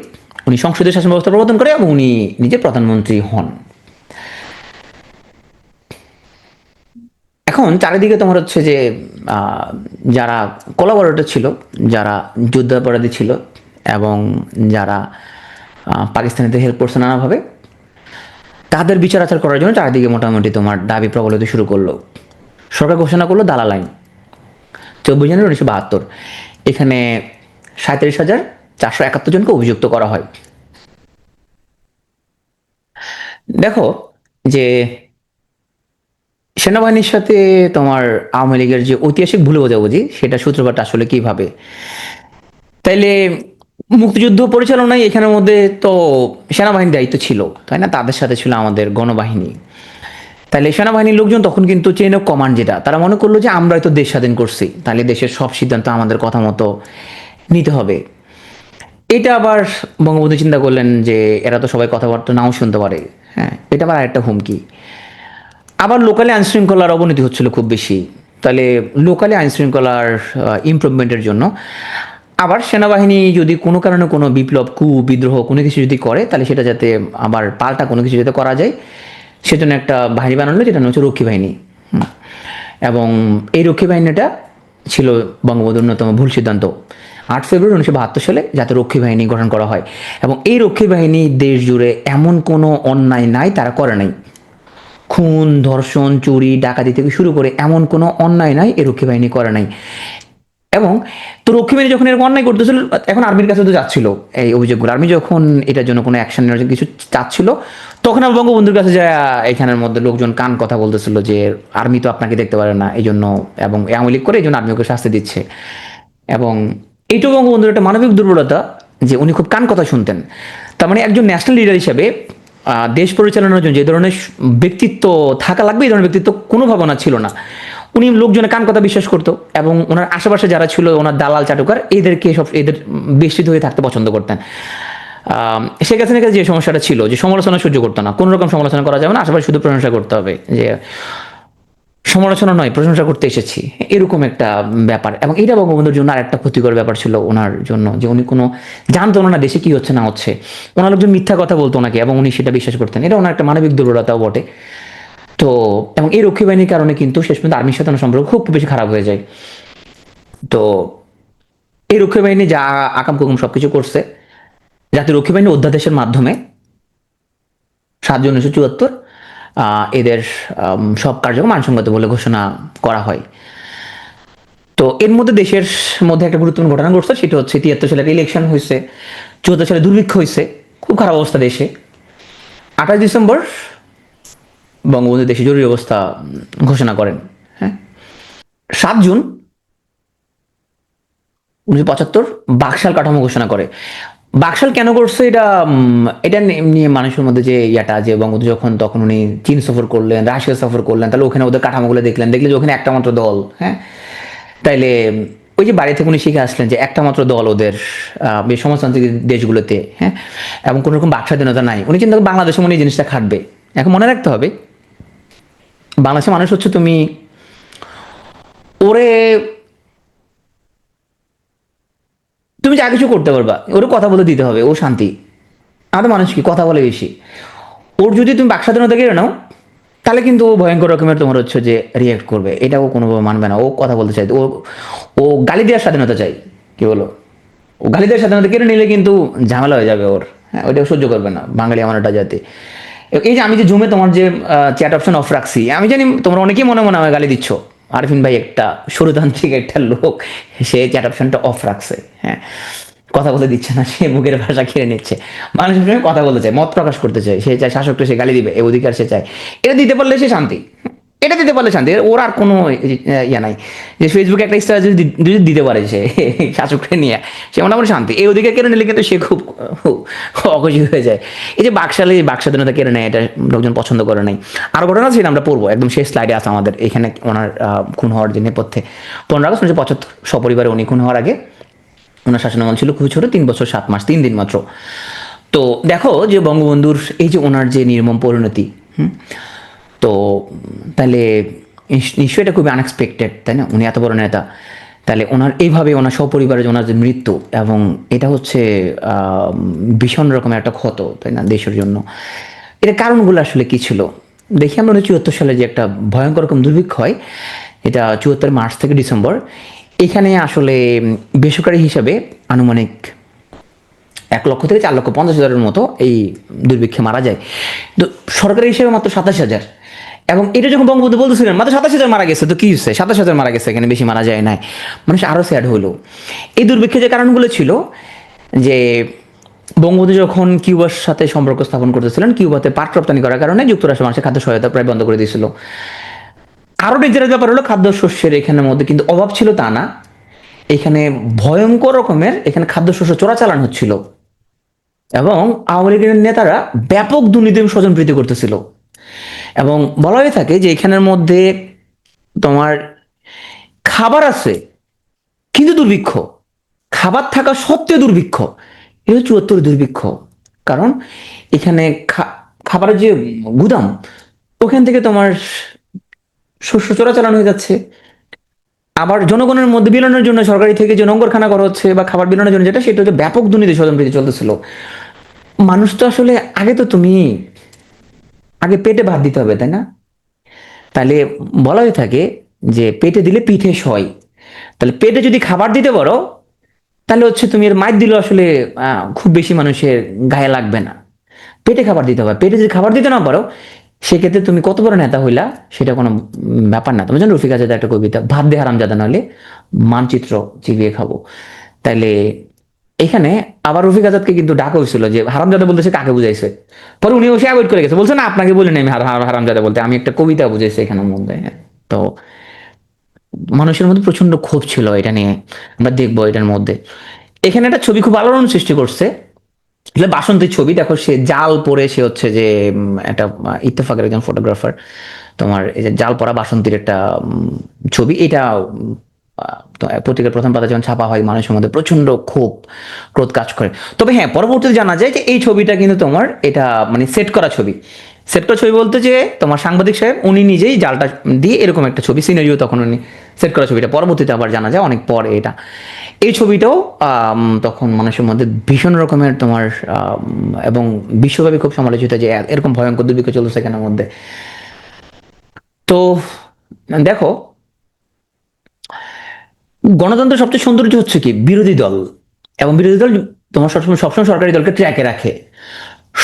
উনি সংসদীয় শাসন ব্যবস্থা প্রবর্তন করে এবং উনি নিজে প্রধানমন্ত্রী হন। এখন চারিদিকে তোমার হচ্ছে যে যারা কোলাবরেটর ছিল, যারা যুদ্ধাপরাধী ছিল এবং যারা পাকিস্তানিদের হেল্প করছে নানাভাবে, তাদের বিচার আচার করার জন্য চারিদিকে মোটামুটি তোমার দাবি প্রবল হতে শুরু করলো। সরকার ঘোষণা করলো দালাল আইন 24 জানুয়ারি 1972। এখানে 37,471 জনকে অভিযুক্ত করা হয়। দেখো যে সেনাবাহিনীর সাথে তোমার আওয়ামী লীগের যে ঐতিহাসিক ভুল বোঝাবুঝি, সেটা সূত্রপাত আসলে কিভাবে। তাইলে মুক্তিযুদ্ধ পরিচালনায় এখানের মধ্যে তো সেনাবাহিনীর দায়িত্ব ছিল, তাই না? তাদের সাথে ছিল আমাদের গণবাহিনী। তাহলে সেনাবাহিনীর লোকজন তখন কিন্তু চেইন অফ কমান্ড, যেটা তারা মনে করলো যে আমরাই তো দেশ স্বাধীন করছি, তাহলে দেশের সব সিদ্ধান্ত আমাদের কথা মতো নিতে হবে। এটা আবার বঙ্গবন্ধু চিন্তা করলেন যে এরা তো সবাই কথাবার্তা নাও শুনতে পারে। হ্যাঁ, এটা আবার একটা হুমকি। আবার লোকালি আইনশৃঙ্খলার অবনতি হচ্ছিল খুব বেশি। তাহলে লোকালি আইনশৃঙ্খলার ইমপ্রুভমেন্টের জন্য আবার সেনাবাহিনী যদি কোনো কারণে কোনো বিপ্লব, বিদ্রোহ কোনো কিছু যদি করে, তাহলে সেটা যাতে আবার পাল্টা কোনো কিছু যাতে করা যায়, সেজন্য একটা বাহিনী বানানো, যেটা হচ্ছে রক্ষী বাহিনী। এবং এই রক্ষী বাহিনীটা ছিল বঙ্গবন্ধুর অন্যতম ভুল সিদ্ধান্ত। 8 ফেব্রুয়ারি 1972 সালে যাতে রক্ষী বাহিনী গঠন করা হয়, এবং এই রক্ষী বাহিনী দেশ জুড়ে এমন কোনো অন্যায় নাই তারা করে নাই। খুন, ধর্ষণ, চুরি, ডাকাতি থেকে শুরু করে এমন কোনো অন্যায় নাই এই রক্ষী বাহিনী করে নাই। এবং তো রক্ষী বাহিনী যখন এরকম অন্যায় করতেছিল, এখন আর্মির কাছে তো যাচ্ছিল এই অভিযোগগুলো, আর্মি যখন এটার জন্য কোনো অ্যাকশন নেওয়ার জন্য কিছু চাচ্ছিল, তখন আবার বঙ্গবন্ধুর কাছে যায় এখানের মধ্যে লোকজন কান কথা বলতেছিল যে আর্মি তো আপনাকে দেখতে পারে না এই জন্য, এবং আওয়ামী লীগ করে এই জন্য আর্মি ওকে শাস্তি দিচ্ছে। এবং এইটাও বঙ্গবন্ধুর একটা মানবিক দুর্বলতা যে উনি খুব কান কথা শুনতেন। তার মানে একজন ন্যাশনাল লিডার হিসেবে দেশ পরিচালনার জন্য যে ধরনের ব্যক্তিত্ব থাকা লাগবে, এই ধরনের ব্যক্তিত্ব কোনো ভাবনা ছিল না। উনি লোকজনের কান কথা বিশ্বাস করতো, এবং ওনার আশেপাশে যারা ছিল ওনার দালাল চাটুকার, এদের বেষ্টিত হয়ে থাকতে পছন্দ করতেন। শেখ হাসিনার কাছে যে সমস্যাটা ছিল যে সমালোচনা সহ্য করতো না, কোনো রকম সমালোচনা করা যাবে না, আশেপাশে শুধু প্রশংসা করতে হবে, যে সমালোচনা নয় প্রশংসা করতে এসেছি, এরকম একটা ব্যাপার। এবং এটা বঙ্গবন্ধুর জন্য আর একটা ক্ষতিকর ব্যাপার ছিল ওনার জন্য, যে উনি কোনো জানতো না দেশে কি হচ্ছে না হচ্ছে, ওনার লোকজন মিথ্যা কথা বলতো ওনাকে এবং উনি সেটা বিশ্বাস করতেন। এটা ওনার একটা মানবিক দুর্বলতাও বটে। তো এবং এই রক্ষী বাহিনীর কারণে কিন্তু শেষ পর্যন্ত আর্মির সাথে ওনার সম্পর্ক খুব বেশি খারাপ হয়ে যায়। তো এই রক্ষী বাহিনী যা আকাম কুকুম সবকিছু করছে, জাতীয় রক্ষী বাহিনী অধ্যাদেশের মাধ্যমে 7 জুন 1974 এদের সব কার্যক্রম আইনসঙ্গত বলে ঘোষণা করা হয়। তো এর মধ্যে দেশের মধ্যে একটা গুরুত্বপূর্ণ ঘটনা ঘটছে, সেটা হচ্ছে 73 সালে একটা ইলেকশন হয়েছে, 74 সালে দুর্ভিক্ষ হয়েছে, খুব খারাপ অবস্থা দেশে। 28 ডিসেম্বর বঙ্গবন্ধু দেশে জরুরি অবস্থা ঘোষণা করেন। হ্যাঁ, 7 জুন 1975 বাকশাল কাঠামো ঘোষণা করে। বাকশাল কেন করছে এটা, এটা নিয়ে মানুষের মধ্যে যে ইয়াটা, যে বঙ্গবন্ধু যখন তখন উনি চীন সফর করলেন, রাশিয়া সফর করলেন, তাহলে ওখানে ওদের কাঠামোগুলো দেখলেন যে ওখানে একটা মাত্র দল। হ্যাঁ, তাইলে ওই যে বাড়ি থেকে উনি শিখে আসলেন যে একটা মাত্র দল ওদের সমাজতান্ত্রিক দেশগুলোতে। হ্যাঁ, এবং কোনো রকম বাক স্বাধীনতা নাই। উনি চিন্তা বাংলাদেশে মনে এই জিনিসটা খাটবে। এখন মনে রাখতে হবে, বাংলাদেশের মানুষ হচ্ছে ওরে তুমি যা কিছু করতে পারবা, ওর কথা বলে দিতে হবে, ও শান্তি। আমাদের মানুষ কি কথা বলে বেশি, ওর যদি তুমি বাক স্বাধীনতা কেড়ে নাও, তাহলে কিন্তু ও ভয়ঙ্কর রকমের তোমার হচ্ছে যে রিয়াক্ট করবে, এটাও কোনোভাবে মানবে না। ও কথা বলতে চাই, ও গালি দেওয়ার স্বাধীনতা চাই, কি বলো, ও গালি দেওয়ার স্বাধীনতা কেড়ে নিলে কিন্তু ঝামেলা হয়ে যাবে ওর। হ্যাঁ, ওইটাও সহ্য করবে না বাঙালি আমার একটা জাতি। এই যে আমি যে জুমে তোমার যে চ্যাট অপশন অফ রাখছি, আমি জানি তোমরা অনেকেই মনে মনে আমায় গালি দিচ্ছ। আরফিন ভাই একটা সরুতান্ত্রিক একটা লোক, সে চ্যাট অপশনটা অফ রাখছে। হ্যাঁ, কথা বলতে দিচ্ছে না, সে মুখের ভাষা খেয়ে নিচ্ছে। মানুষের সঙ্গে কথা বলতে চায়, মত প্রকাশ করতে চায়, সে চায় শাসককে সে গালি দিবে, এই অধিকার সে চায়, এটা দিতে পারলে সে শান্তি। এটা দিতে পারলে শান্তি, ওর আর কোনো ইয়া নাই যে ফেসবুকে একটা স্টার যদি দিতে পারে সে শাসককে নিয়ে, সে মোটামুটি শান্তি। এই ওদিকে কেড়ে নিলে কিন্তু সে খুব অখুশি হয়ে যায়। এই যে বাকশালে বাক স্বাধীনতা কেড়ে নেয়, এটা লোকজন পছন্দ করে নাই। আরো ঘটনা ছিল, আমরা পড়বো একদম শেষ স্লাইডে আছে আমাদের এখানে ওনার খুন হওয়ার যে নেপথ্যে। 15 আগস্ট 1975 সপরিবারে উনি খুন হওয়ার আগে ওনার শাসনামল ছিল খুবই ছোট, 3 বছর 7 মাস 3 দিন মাত্র। তো দেখো যে বঙ্গবন্ধুর এই যে ওনার যে নির্মম পরিণতি, তো তাহলে নিশ্চয়ই এটা খুবই আনএক্সপেক্টেড, তাই না? উনি এত বড় নেতা, তাহলে ওনার এইভাবে ওনার সপরিবারে ওনার যে মৃত্যু, এবং এটা হচ্ছে ভীষণ রকমের একটা ক্ষত, তাই না, দেশের জন্য। এর কারণগুলো আসলে কি ছিল দেখি আমরা। 1974 সালে যে একটা ভয়ঙ্কর রকম দুর্ভিক্ষ হয়, এটা 74 মার্চ থেকে ডিসেম্বর, এখানে আসলে বেসরকারি হিসাবে আনুমানিক 1 লক্ষ থেকে 4,50,000-এর মতো এই দুর্ভিক্ষে মারা যায়। তো সরকারি হিসেবে মাত্র 27,000। এবং এটা যখন বঙ্গবন্ধু বলতেছিলেন মাত্র 27,000 মারা গেছে, তো কি হচ্ছে 27,000 মারা গেছে, এখানে বেশি মারা যায় নাই, মানুষ আরো স্যাড হলো। এই দুর্ভিক্ষে যে কারণগুলো ছিল, যে বঙ্গবন্ধু যখন কিউবার সাথে সম্পর্ক স্থাপন করতেছিলেন, কিউবাতে পাট রপ্তানি করার কারণে যুক্তরাষ্ট্র মানুষের খাদ্য সহায়তা প্রায় বন্ধ করে দিয়েছিল। আরো ডেঞ্জারাস ব্যাপার হলো খাদ্যশস্যের এখানের মধ্যে কিন্তু অভাব ছিল তা না, এখানে ভয়ঙ্কর রকমের এখানে খাদ্যশস্য চোরাচালান হচ্ছিল, এবং আওয়ামী লীগের নেতারা ব্যাপক দুর্নীতি স্বজনপ্রীতি করতেছিল। এবং বলা হয়ে থাকে যে এখানের মধ্যে তোমার খাবার আছে কিন্তু দুর্ভিক্ষ, খাবার থাকা সত্ত্বেও দুর্ভিক্ষ। এটা হচ্ছে 74 দুর্ভিক্ষ। কারণ এখানে খাবারের যে গুদাম, ওখান থেকে তোমার শস্য চোরাচালান হয়ে যাচ্ছে। আবার জনগণের মধ্যে বিলানোর জন্য সরকারি থেকে যে নোংরখানা করা হচ্ছে বা খাবার বিলানোর জন্য যেটা, সেটা হচ্ছে ব্যাপক দুর্নীতি স্বজনপ্রীতি চলতেছিল। মানুষ তো আসলে আগে তো তুমি আগে পেটে ভাত দিতে হবে, তাই না? তাহলে বলা হয়ে থাকে যে পেটে দিলে পিঠে সয়। তাহলে পেটে যদি খাবার দিতে পারো, তাহলে হচ্ছে তুমি এর মাইর দিলেও আসলে খুব বেশি মানুষের গায়ে লাগবে না। পেটে খাবার দিতে হবে, পেটে যদি খাবার দিতে না পারো, সেক্ষেত্রে তুমি কত বড় নেতা হইলা সেটা কোনো ব্যাপার না। তুমি জানো রফিক আজাদের একটা কবিতা, ভাত দিয়ে হারামজাদা নাহলে মানচিত্র চিবিয়ে খাবো। তাইলে এখানে আবার রফিক আজাদকে কিন্তু ডাকা হয়েছিল যে হারামজাদা বলতে সে কাকে বুঝাইছে, পরে উনি ওসে অ্যাভয়েড করে গেছে, বলছে না আপনাকে বলিনি আমি হারামজাদা বলতে, আমি একটা কবিতা বুঝাইছি এখানের মধ্যে। তো মানুষের মধ্যে প্রচন্ড ক্ষোভ ছিল এটা নিয়ে, আমরা দেখবো এটার মধ্যে। এখানে একটা ছবি খুব আলোড়ন সৃষ্টি করছে, বাসন্তীর ছবি। দেখো সে জাল পরে, সে হচ্ছে যে একটা ইত্তেফাকের একজন ফটোগ্রাফার, তোমার এই যে জাল পরা বাসন্তীর একটা ছবি। এটা পত্রিকার প্রথম পাতা যখন ছাপা হয়, মানুষের মধ্যে প্রচন্ড ক্ষোভ ক্রোধ কাজ করে। তবে হ্যাঁ, পরবর্তীতে জানা যায় যে এই ছবিটা কিন্তু তোমার এটা মানে সেট করা ছবি। সেট করা ছবি বলতে যে তোমার সাংবাদিক সাহেব উনি নিজেই জালটা দিয়ে এরকম একটা ছবি সিনারিও তখন উনি সেট করা ছবিটা, পরবর্তীতে আবার জানা যায় অনেক পরে এটা। এই ছবিটাও তখন মানুষের মধ্যে ভীষণ রকমের তোমার এবং বিশ্বব্যাপী খুব সমালোচিত, যে এরকম ভয়ঙ্কর দুর্ভিক্ষ চলছে এখানের মধ্যে। তো দেখো, গণতন্ত্রের সবচেয়ে সৌন্দর্য হচ্ছে কি বিরোধী দল, এবং বিরোধী দল তোমার সবসময় সবসময় সরকারি দলকে ট্র্যাকে রাখে।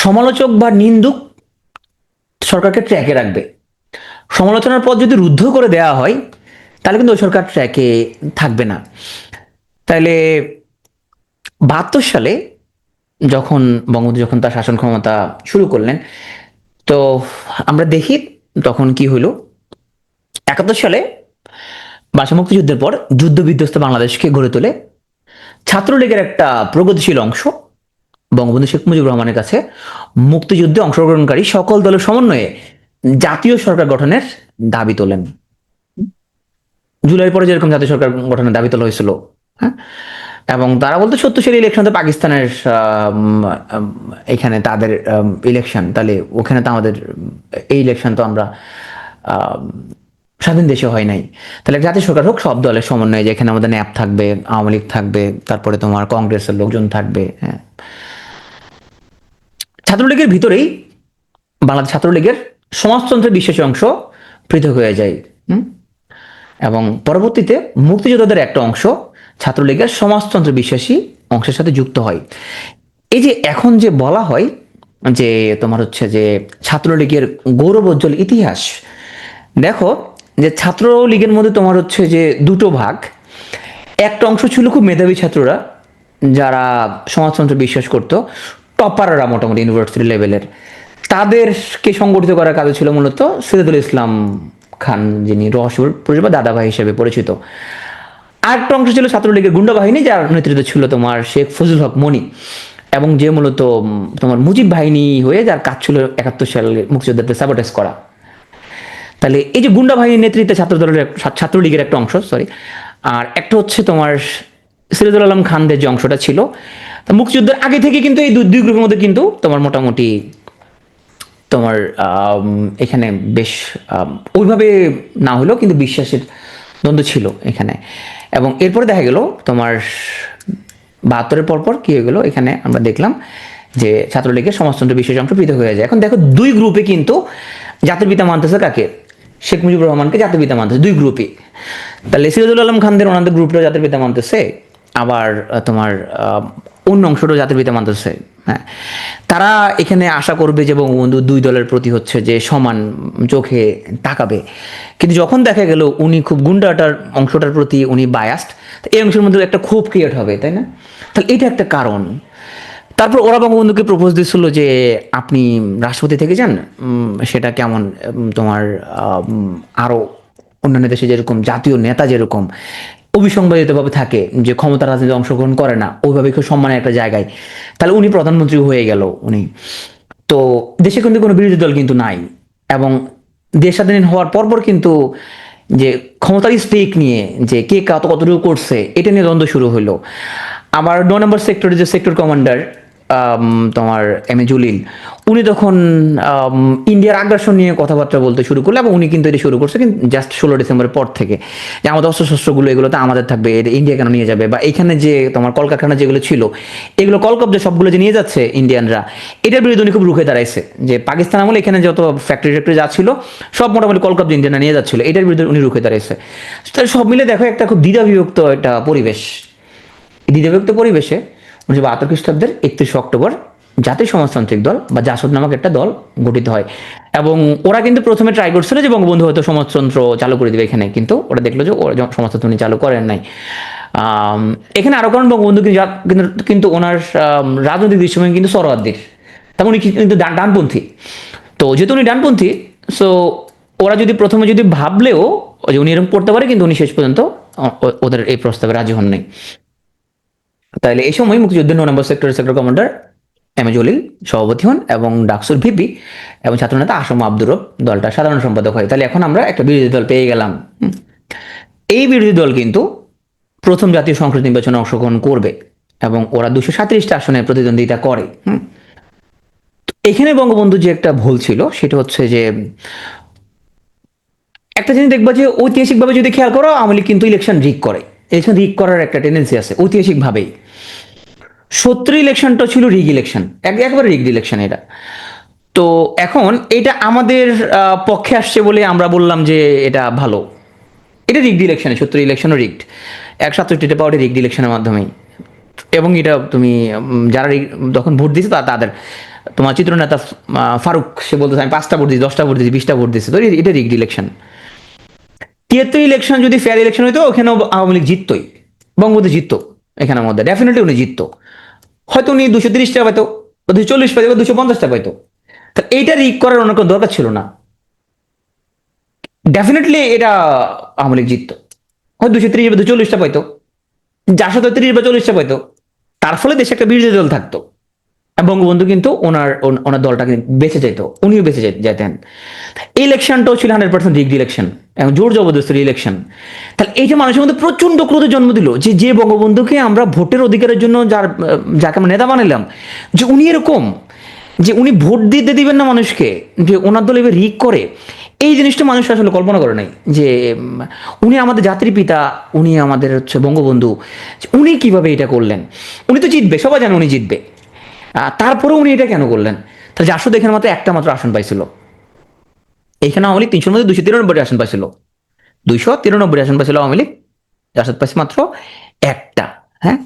সমালোচক বা নিন্দুক সরকারকে ট্র্যাকে রাখবে। সমালোচনার পর যদি রুদ্ধ করে দেওয়া হয়, তাহলে কিন্তু ওই সরকার ট্র্যাকে থাকবে না। তাহলে 72 সালে যখন বঙ্গবন্ধু যখন তার শাসন ক্ষমতা শুরু করলেন, তো আমরা দেখি তখন কি হইল। 71 সালে ভাষা মুক্তিযুদ্ধের পর যুদ্ধ বিধ্বস্ত বাংলাদেশকে গড়ে তোলে ছাত্রলীগের একটা প্রগতিশীল অংশ বঙ্গবন্ধু শেখ মুজিবুর রহমানের কাছে মুক্তিযুদ্ধে অংশগ্রহণকারী সকল দলের সমন্বয়ে জাতীয় সরকার গঠনের দাবি তোলেন। জুলাই পরে যেরকম জাতীয় সরকার গঠনের দাবি তোলা হয়েছিল, হ্যাঁ, এবং তারা বলতো 70 সালের ইলেকশনতে পাকিস্তানের এখানে তাদের ইলেকশন, তাহলে ওখানে তো আমাদের এই ইলেকশন তো আমরা স্বাধীন দেশে হয় নাই, তাহলে জাতীয় সরকার হোক সব দলের সমন্বয়ে, যেখানে আমাদের ন্যাপ থাকবে, আওয়ামী লীগ থাকবে, তারপরে তোমার কংগ্রেসের লোকজন থাকবে। হ্যাঁ, ছাত্রলীগের ভিতরেই বাংলাদেশ ছাত্রলীগের সমাজতন্ত্রের বিশেষ অংশ পৃথক হয়ে যায়। এবং পরবর্তীতে মুক্তিযোদ্ধাদের একটা অংশ ছাত্রলীগের সমাজতন্ত্র বিশ্বাসী অংশের সাথে যুক্ত হয়। এই যে এখন যে বলা হয় যে তোমার হচ্ছে যে ছাত্রলীগের গৌরবোজ্জ্বল ইতিহাস, দেখো যে ছাত্রলীগের মধ্যে তোমার হচ্ছে যে দুটো ভাগ। একটা অংশ ছিল খুব মেধাবী ছাত্ররা, যারা সমাজতন্ত্র বিশ্বাস করত, টপাররা মোটামুটি ইউনিভার্সিটি লেভেলের, তাদেরকে সংগঠিত করার কাজ ছিল মূলত সিরাজুল ইসলাম খান, যিনি রহস্যপুর বা দাদাভাই হিসেবে পরিচিত। আরেকটা অংশ ছিল ছাত্রলীগের গুন্ডা বাহিনী, যার নেতৃত্বে ছিল তোমার শেখ ফজলুল হক মনি, এবং যে মূলত তোমার মুজিব বাহিনী হয়ে যার কাজ ছিল 71 সালে মুক্তিযোদ্ধাদের সাবোটেজ করা। তাহলে এই যে গুন্ডা বাহিনীর নেতৃত্বে ছাত্রলীগের একটা অংশ, সরি, আর একটা হচ্ছে তোমার সিরাজুল আলম খানদের যে অংশটা ছিল, মুক্তিযুদ্ধের আগে থেকে কিন্তু এই দুই গ্রুপের মধ্যে কিন্তু তোমার মোটামুটি তোমার এখানে বেশ ওইভাবে না হলেও কিন্তু বিশ্বাসের দ্বন্দ্ব ছিল এখানে। এবং এরপরে দেখা গেল তোমার 72-এর পরপর কি হয়ে গেল, এখানে আমরা দেখলাম যে ছাত্রলীগের সমাজতন্ত্র বিশেষ অংশ পৃথক হয়ে যায়। এখন দেখো দুই গ্রুপে কিন্তু জাতির পিতা মানতেছে কাকে, শেখ মুজিবুর রহমানকে জাতির পিতা মানতেছে দুই গ্রুপে। তাহলে সিরাজুল আলম খানদের ওনাদের গ্রুপটা জাতির পিতা মানতেছে, আবার তোমার অন্য অংশটাও জাতির পিতা মানতেছে। হ্যাঁ, তারা এখানে আশা করবে যে বঙ্গবন্ধু দুই দলের প্রতি হচ্ছে যে সমান চোখে তাকাবে, কিন্তু যখন দেখা গেল উনি খুব গুন্ডাটার অংশটার প্রতি উনি বায়াসড, এই অংশের মধ্যে একটা ক্ষোভ ক্রিয়েট হবে, তাই না? তাহলে এটা একটা কারণ। তারপর ওরা বঙ্গবন্ধুকে প্রপোজ দিচ্ছিল যে আপনি রাষ্ট্রপতি থেকে যান, সেটা কেমন তোমার আরো অন্যান্য দেশে যেরকম জাতীয় নেতা যেরকম অবিসংবাদিতভাবে থাকে, যে ক্ষমতা রাজনীতি অংশগ্রহণ করে না, ওইভাবে খুব সম্মানের একটা জায়গায়, তাহলে উনি প্রধানমন্ত্রী হয়ে গেল উনি। তো দেশে কিন্তু কোনো বিরোধী দল কিন্তু নাই, এবং দেশ স্বাধীন হওয়ার পরপর কিন্তু যে ক্ষমতার স্টেক নিয়ে যে কে কতটুকু করছে এটা নিয়ে দ্বন্দ্ব শুরু হলো। আবার 9 নম্বর সেক্টরের যে সেক্টর কমান্ডার তোমার এম এ জলিল, উনি তখন ইন্ডিয়ার আগ্রাসন নিয়ে কথাবার্তা বলতে শুরু করলো, এবং উনি কিন্তু এটা শুরু করছে কিন্তু জাস্ট 16 ডিসেম্বরের পর থেকে, যে আমাদের অস্ত্রশস্ত্রগুলো এগুলো তো আমাদের থাকবে, এটা ইন্ডিয়া কেন নিয়ে যাবে, বা এখানে যে তোমার কলকারখানা যেগুলো ছিল এগুলো কলকব্জা সবগুলো যে নিয়ে যাচ্ছে ইন্ডিয়ানরা, এটার বিরুদ্ধে উনি খুব রুখে দাঁড়াইছে, যে পাকিস্তান আমলে এখানে যত ফ্যাক্টরি যা ছিল সব মোটামুটি কলকব্জা ইন্ডিয়ানরা নিয়ে যাচ্ছিল, এটার বিরুদ্ধে উনি রুখে দাঁড়াইছে। সব মিলে দেখো একটা খুব দ্বিধাবিভক্ত একটা পরিবেশ। দ্বিধাবিভক্ত পরিবেশে 1972 খ্রিস্টাব্দের 31 অক্টোবর জাতীয় সমাজতান্ত্রিক দল বা জাসদ নামক একটা দল গঠিত হয়। এবং ওরা কিন্তু প্রথমে ট্রাই করছিল যে বঙ্গবন্ধু হয়তো সমাজতন্ত্র চালু করে দিবে এখানে, কিন্তু ওরা দেখলো যে সমাজতন্ত্র উনি চালু করেন নাই। এখানে আরো কারণ বঙ্গবন্ধু কিন্তু ওনার রাজনৈতিক দৃষ্টিভঙ্গি কিন্তু সরোয়ার্দির, তেমন উনি কিন্তু ডানপন্থী। তো যেহেতু উনি ডানপন্থী, সো ওরা যদি প্রথমে যদি ভাবলেও যে উনি এরকম করতে পারে, কিন্তু উনি শেষ পর্যন্ত ওদের এই প্রস্তাবে রাজি হন নাই। তাহলে এই সময় মুক্তিযুদ্ধের 9 নম্বর sector commander M A Jalil সভাপতি হন, এবং ডাকসুর ভিপি এবং ছাত্রনেতা আসম আব্দুর রব দলটা সাধারণ সম্পাদক হয়। তাহলে এখন আমরা একটা বিরোধী দল পেয়ে গেলাম। এই বিরোধী দল কিন্তু প্রথম জাতীয় সংসদ নির্বাচনে অংশগ্রহণ করবে, এবং ওরা 237টা আসনে প্রতিদ্বন্দ্বিতা করে। এখানে বঙ্গবন্ধু যে একটা ভুল ছিল সেটা হচ্ছে যে একটা জিনিস দেখবা যে ঐতিহাসিকভাবে যদি খেয়াল করো, আওয়ামী লীগ কিন্তু ইলেকশন রিগ করে, ইলেকশন রিগ করার একটা টেন্ডেন্সি আছে ঐতিহাসিকভাবেই। 70 ইলেকশনটা ছিল রিগ ইলেকশন, একবারে রিগ ইলেকশন এটা। তো এখন এটা আমাদের পক্ষে আসছে বলে আমরা বললাম যে এটা ভালো, এটা রিগড ইলেকশনে, 70 ইলেকশনও রিগড, 167টা পাওয়াটি রিগড ইলেকশনের মাধ্যমেই। এবং এটা তুমি যারা তখন ভোট দিছে তাদের তোমার চিত্রনেতা ফারুক সে বলতেছে আমি 5টা ভোট দিয়েছি, 10টা ভোট দিয়েছি, 20টা ভোট দিয়েছি, তো এটা রিগড ইলেকশন। 73 ইলেকশন যদি ফেয়ার ইলেকশন হইতো, ওখানেও আওয়ামী লীগ জিততোই, বঙ্গবন্ধু জিততো, এখানের মধ্যে ডেফিনেটলি উনি জিততো। হয়তো উনি 230টা পাইতো, 240 পাইতো, 250টা পাইতো। তা এইটা রিগ করার অনেক দরকার ছিল না, ডেফিনেটলি এটা আওয়ামী লীগ জিততো, হয়তো 230 বা 240টা পাইতো, 430 বা 40টা পাইতো। তার ফলে দেশে একটা বিরোধী দল থাকতো, বঙ্গবন্ধু কিন্তু ওনার ওনার দলটা বেঁচে যেত, উনিও বেঁচে যেতেন। ইলেকশনটাও ছিল 100% রিগড ইলেকশন এবং জোর জবরদস্তির ইলেকশন। তাহলে এইটা মানুষের মধ্যে প্রচন্ড ক্রোধের জন্ম দিল, যে যে বঙ্গবন্ধুকে আমরা ভোটের অধিকারের জন্য যাকে আমরা নেতা বানাইলাম, যে উনি এরকম, যে উনি ভোট দিতে দিবেন না মানুষকে, যে ওনার দল এবার রিগ করে। এই জিনিসটা মানুষ আসলে কল্পনা করে নাই, যে উনি আমাদের জাতির পিতা, উনি আমাদের হচ্ছে বঙ্গবন্ধু, উনি কিভাবে এটা করলেন। উনি তো জিতবে, সবাই জানে উনি জিতবে, তারপরে উনি এটা কেন করলেন? তাহলে জাসদ এখানে মাত্র একটা মাত্র আসন পাইছিল, এখানে আওয়ামী লীগ 300-র মধ্যে 293 আসন পাইছিল, 293 আসন পাইছিল আওয়ামী লীগ, জাসদ পাইছে মাত্র একটা। হ্যাঁ,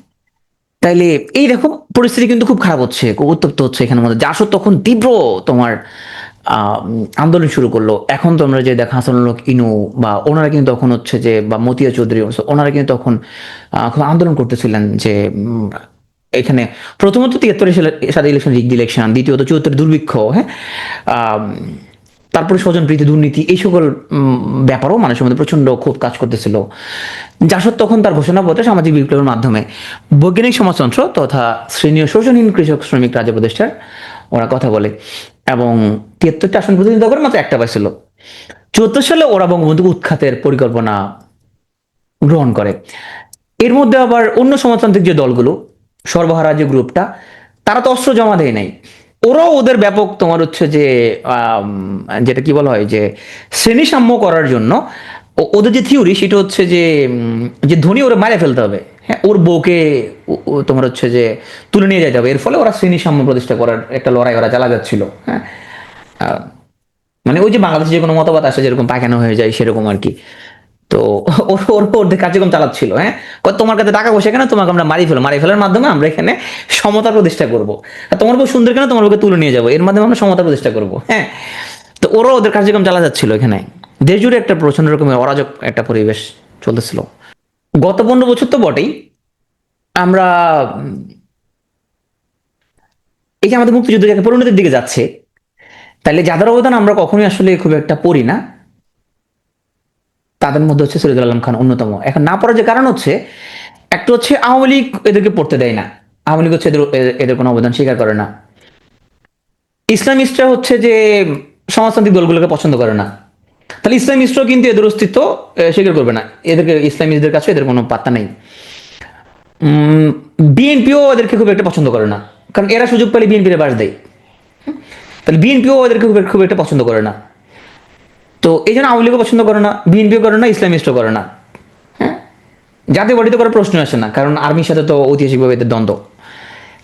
তাইলে এই দেখো পরিস্থিতি কিন্তু খুব খারাপ হচ্ছে, খুব উত্তপ্ত হচ্ছে এখানের মধ্যে। জাসদ তখন তীব্র তোমার আন্দোলন শুরু করলো। এখন তোমরা যে দেখা হাসানুল হক ইনু বা ওনারা কিন্তু তখন হচ্ছে যে, বা মতিয়া চৌধুরী, ওনারা কিন্তু তখন খুব আন্দোলন করতেছিলেন যে এখানে প্রথমত 73 সালে ইলেকশন রিগড ইলেকশন, দ্বিতীয়ত 74 দুর্ভিক্ষ। হ্যাঁ, তারপরে স্বজনপ্রীতি, দুর্নীতি, এই সকল ব্যাপারও মানুষের মধ্যে প্রচন্ড ক্ষোভ কাজ করতেছিল। জাসদ তখন তার ঘোষণাপত্রে সামাজিক বিপ্লবের মাধ্যমে বৈজ্ঞানিক সমাজতন্ত্র তথা শ্রেণী ও শোষণহীন কৃষক শ্রমিক রাজ্য প্রতিষ্ঠার ওরা কথা বলে এবং ৭৩টা আসন প্রতিনিধিত্ব করে মাত্র একটা পাইছিল। ৭৪ সালে ওরা বঙ্গবন্ধু উৎখাতের পরিকল্পনা গ্রহণ করে। এর মধ্যে আবার অন্য সমাজতান্ত্রিক যে দলগুলো, সর্বহারা যে গ্রুপটা, তারা তো অস্ত্র জমা দেয় নাই। ওরাও ওদের ব্যাপক তোমার হচ্ছে যে যেটা কি বলা হয় যে শ্রেণী সাম্য করার জন্য ওদের যে থিওরি সেটা হচ্ছে যে যে ধনী ওরা মারে ফেলতে হবে, হ্যাঁ, ওর বউকে তোমার হচ্ছে যে তুলে নিয়ে যেতে হবে। এর ফলে ওরা শ্রেণী সাম্য প্রতিষ্ঠা করার একটা লড়াই ওরা চালা যাচ্ছিল। হ্যাঁ, মানে ওই যে বাংলাদেশে যে কোনো মতবাদ আসে যেরকম পায়খানা হয়ে যায় সেরকম আর কি। তো ওদের কার্যক্রম চালাচ্ছিল। হ্যাঁ, তোমার কাছে টাকা পয়সা কেন, তোমাকে আমরা মারি ফেলার মাধ্যমে আমরা এখানে সমতা প্রতিষ্ঠা করবো। তোমার বউ সুন্দর কেন, তোমার বউকে তুলে নিয়ে যাবো, এর মাধ্যমে আমরা সমতা প্রতিষ্ঠা করবো। হ্যাঁ, তো ওরাও ওদের কার্যক্রম চালা যাচ্ছিল এখানে। দেশ জুড়ে একটা প্রচন্ড রকমের অরাজক একটা পরিবেশ চলতেছিল। গত 15 বছর তো বটেই। আমরা এই যে আমাদের মুক্তিযুদ্ধ যাকে পরিণতির দিকে যাচ্ছে, তাহলে যাদের অবদান আমরা কখনোই আসলে খুব একটা পড়ি না, তাদের মধ্যে হচ্ছে শহীদুল আলম খান অন্যতম। এখন না পড়ার যে কারণ হচ্ছে, একটা হচ্ছে আওয়ামী লীগ এদেরকে পড়তে দেয় না, আওয়ামী লীগ হচ্ছে এদের কোনো অবদান স্বীকার করে না। ইসলামিস্টরা হচ্ছে যে সমাজতান্ত্রিক দলগুলোকে পছন্দ করে না, তাহলে ইসলামিস্টরাও কিন্তু এদের অস্তিত্ব স্বীকার করবে না, এদেরকে ইসলামিস্টদের কাছে এদের কোনো পাত্তা নেই। বিএনপিও এদেরকে খুব একটা পছন্দ করে না, কারণ এরা সুযোগ পেলে বিএনপির বাস দেয়। তাহলে বিএনপিও এদেরকে খুব একটা পছন্দ করে না। তো এই জন্য আওয়ামী লীগও পছন্দ করে না, বিএনপিও করে না, ইসলামিস্টও করে না। হ্যাঁ, জাতীয় পার্টিতে করার প্রশ্ন আসে না, কারণ আর্মির সাথে তো ঐতিহাসিকভাবে এদের দ্বন্দ্ব।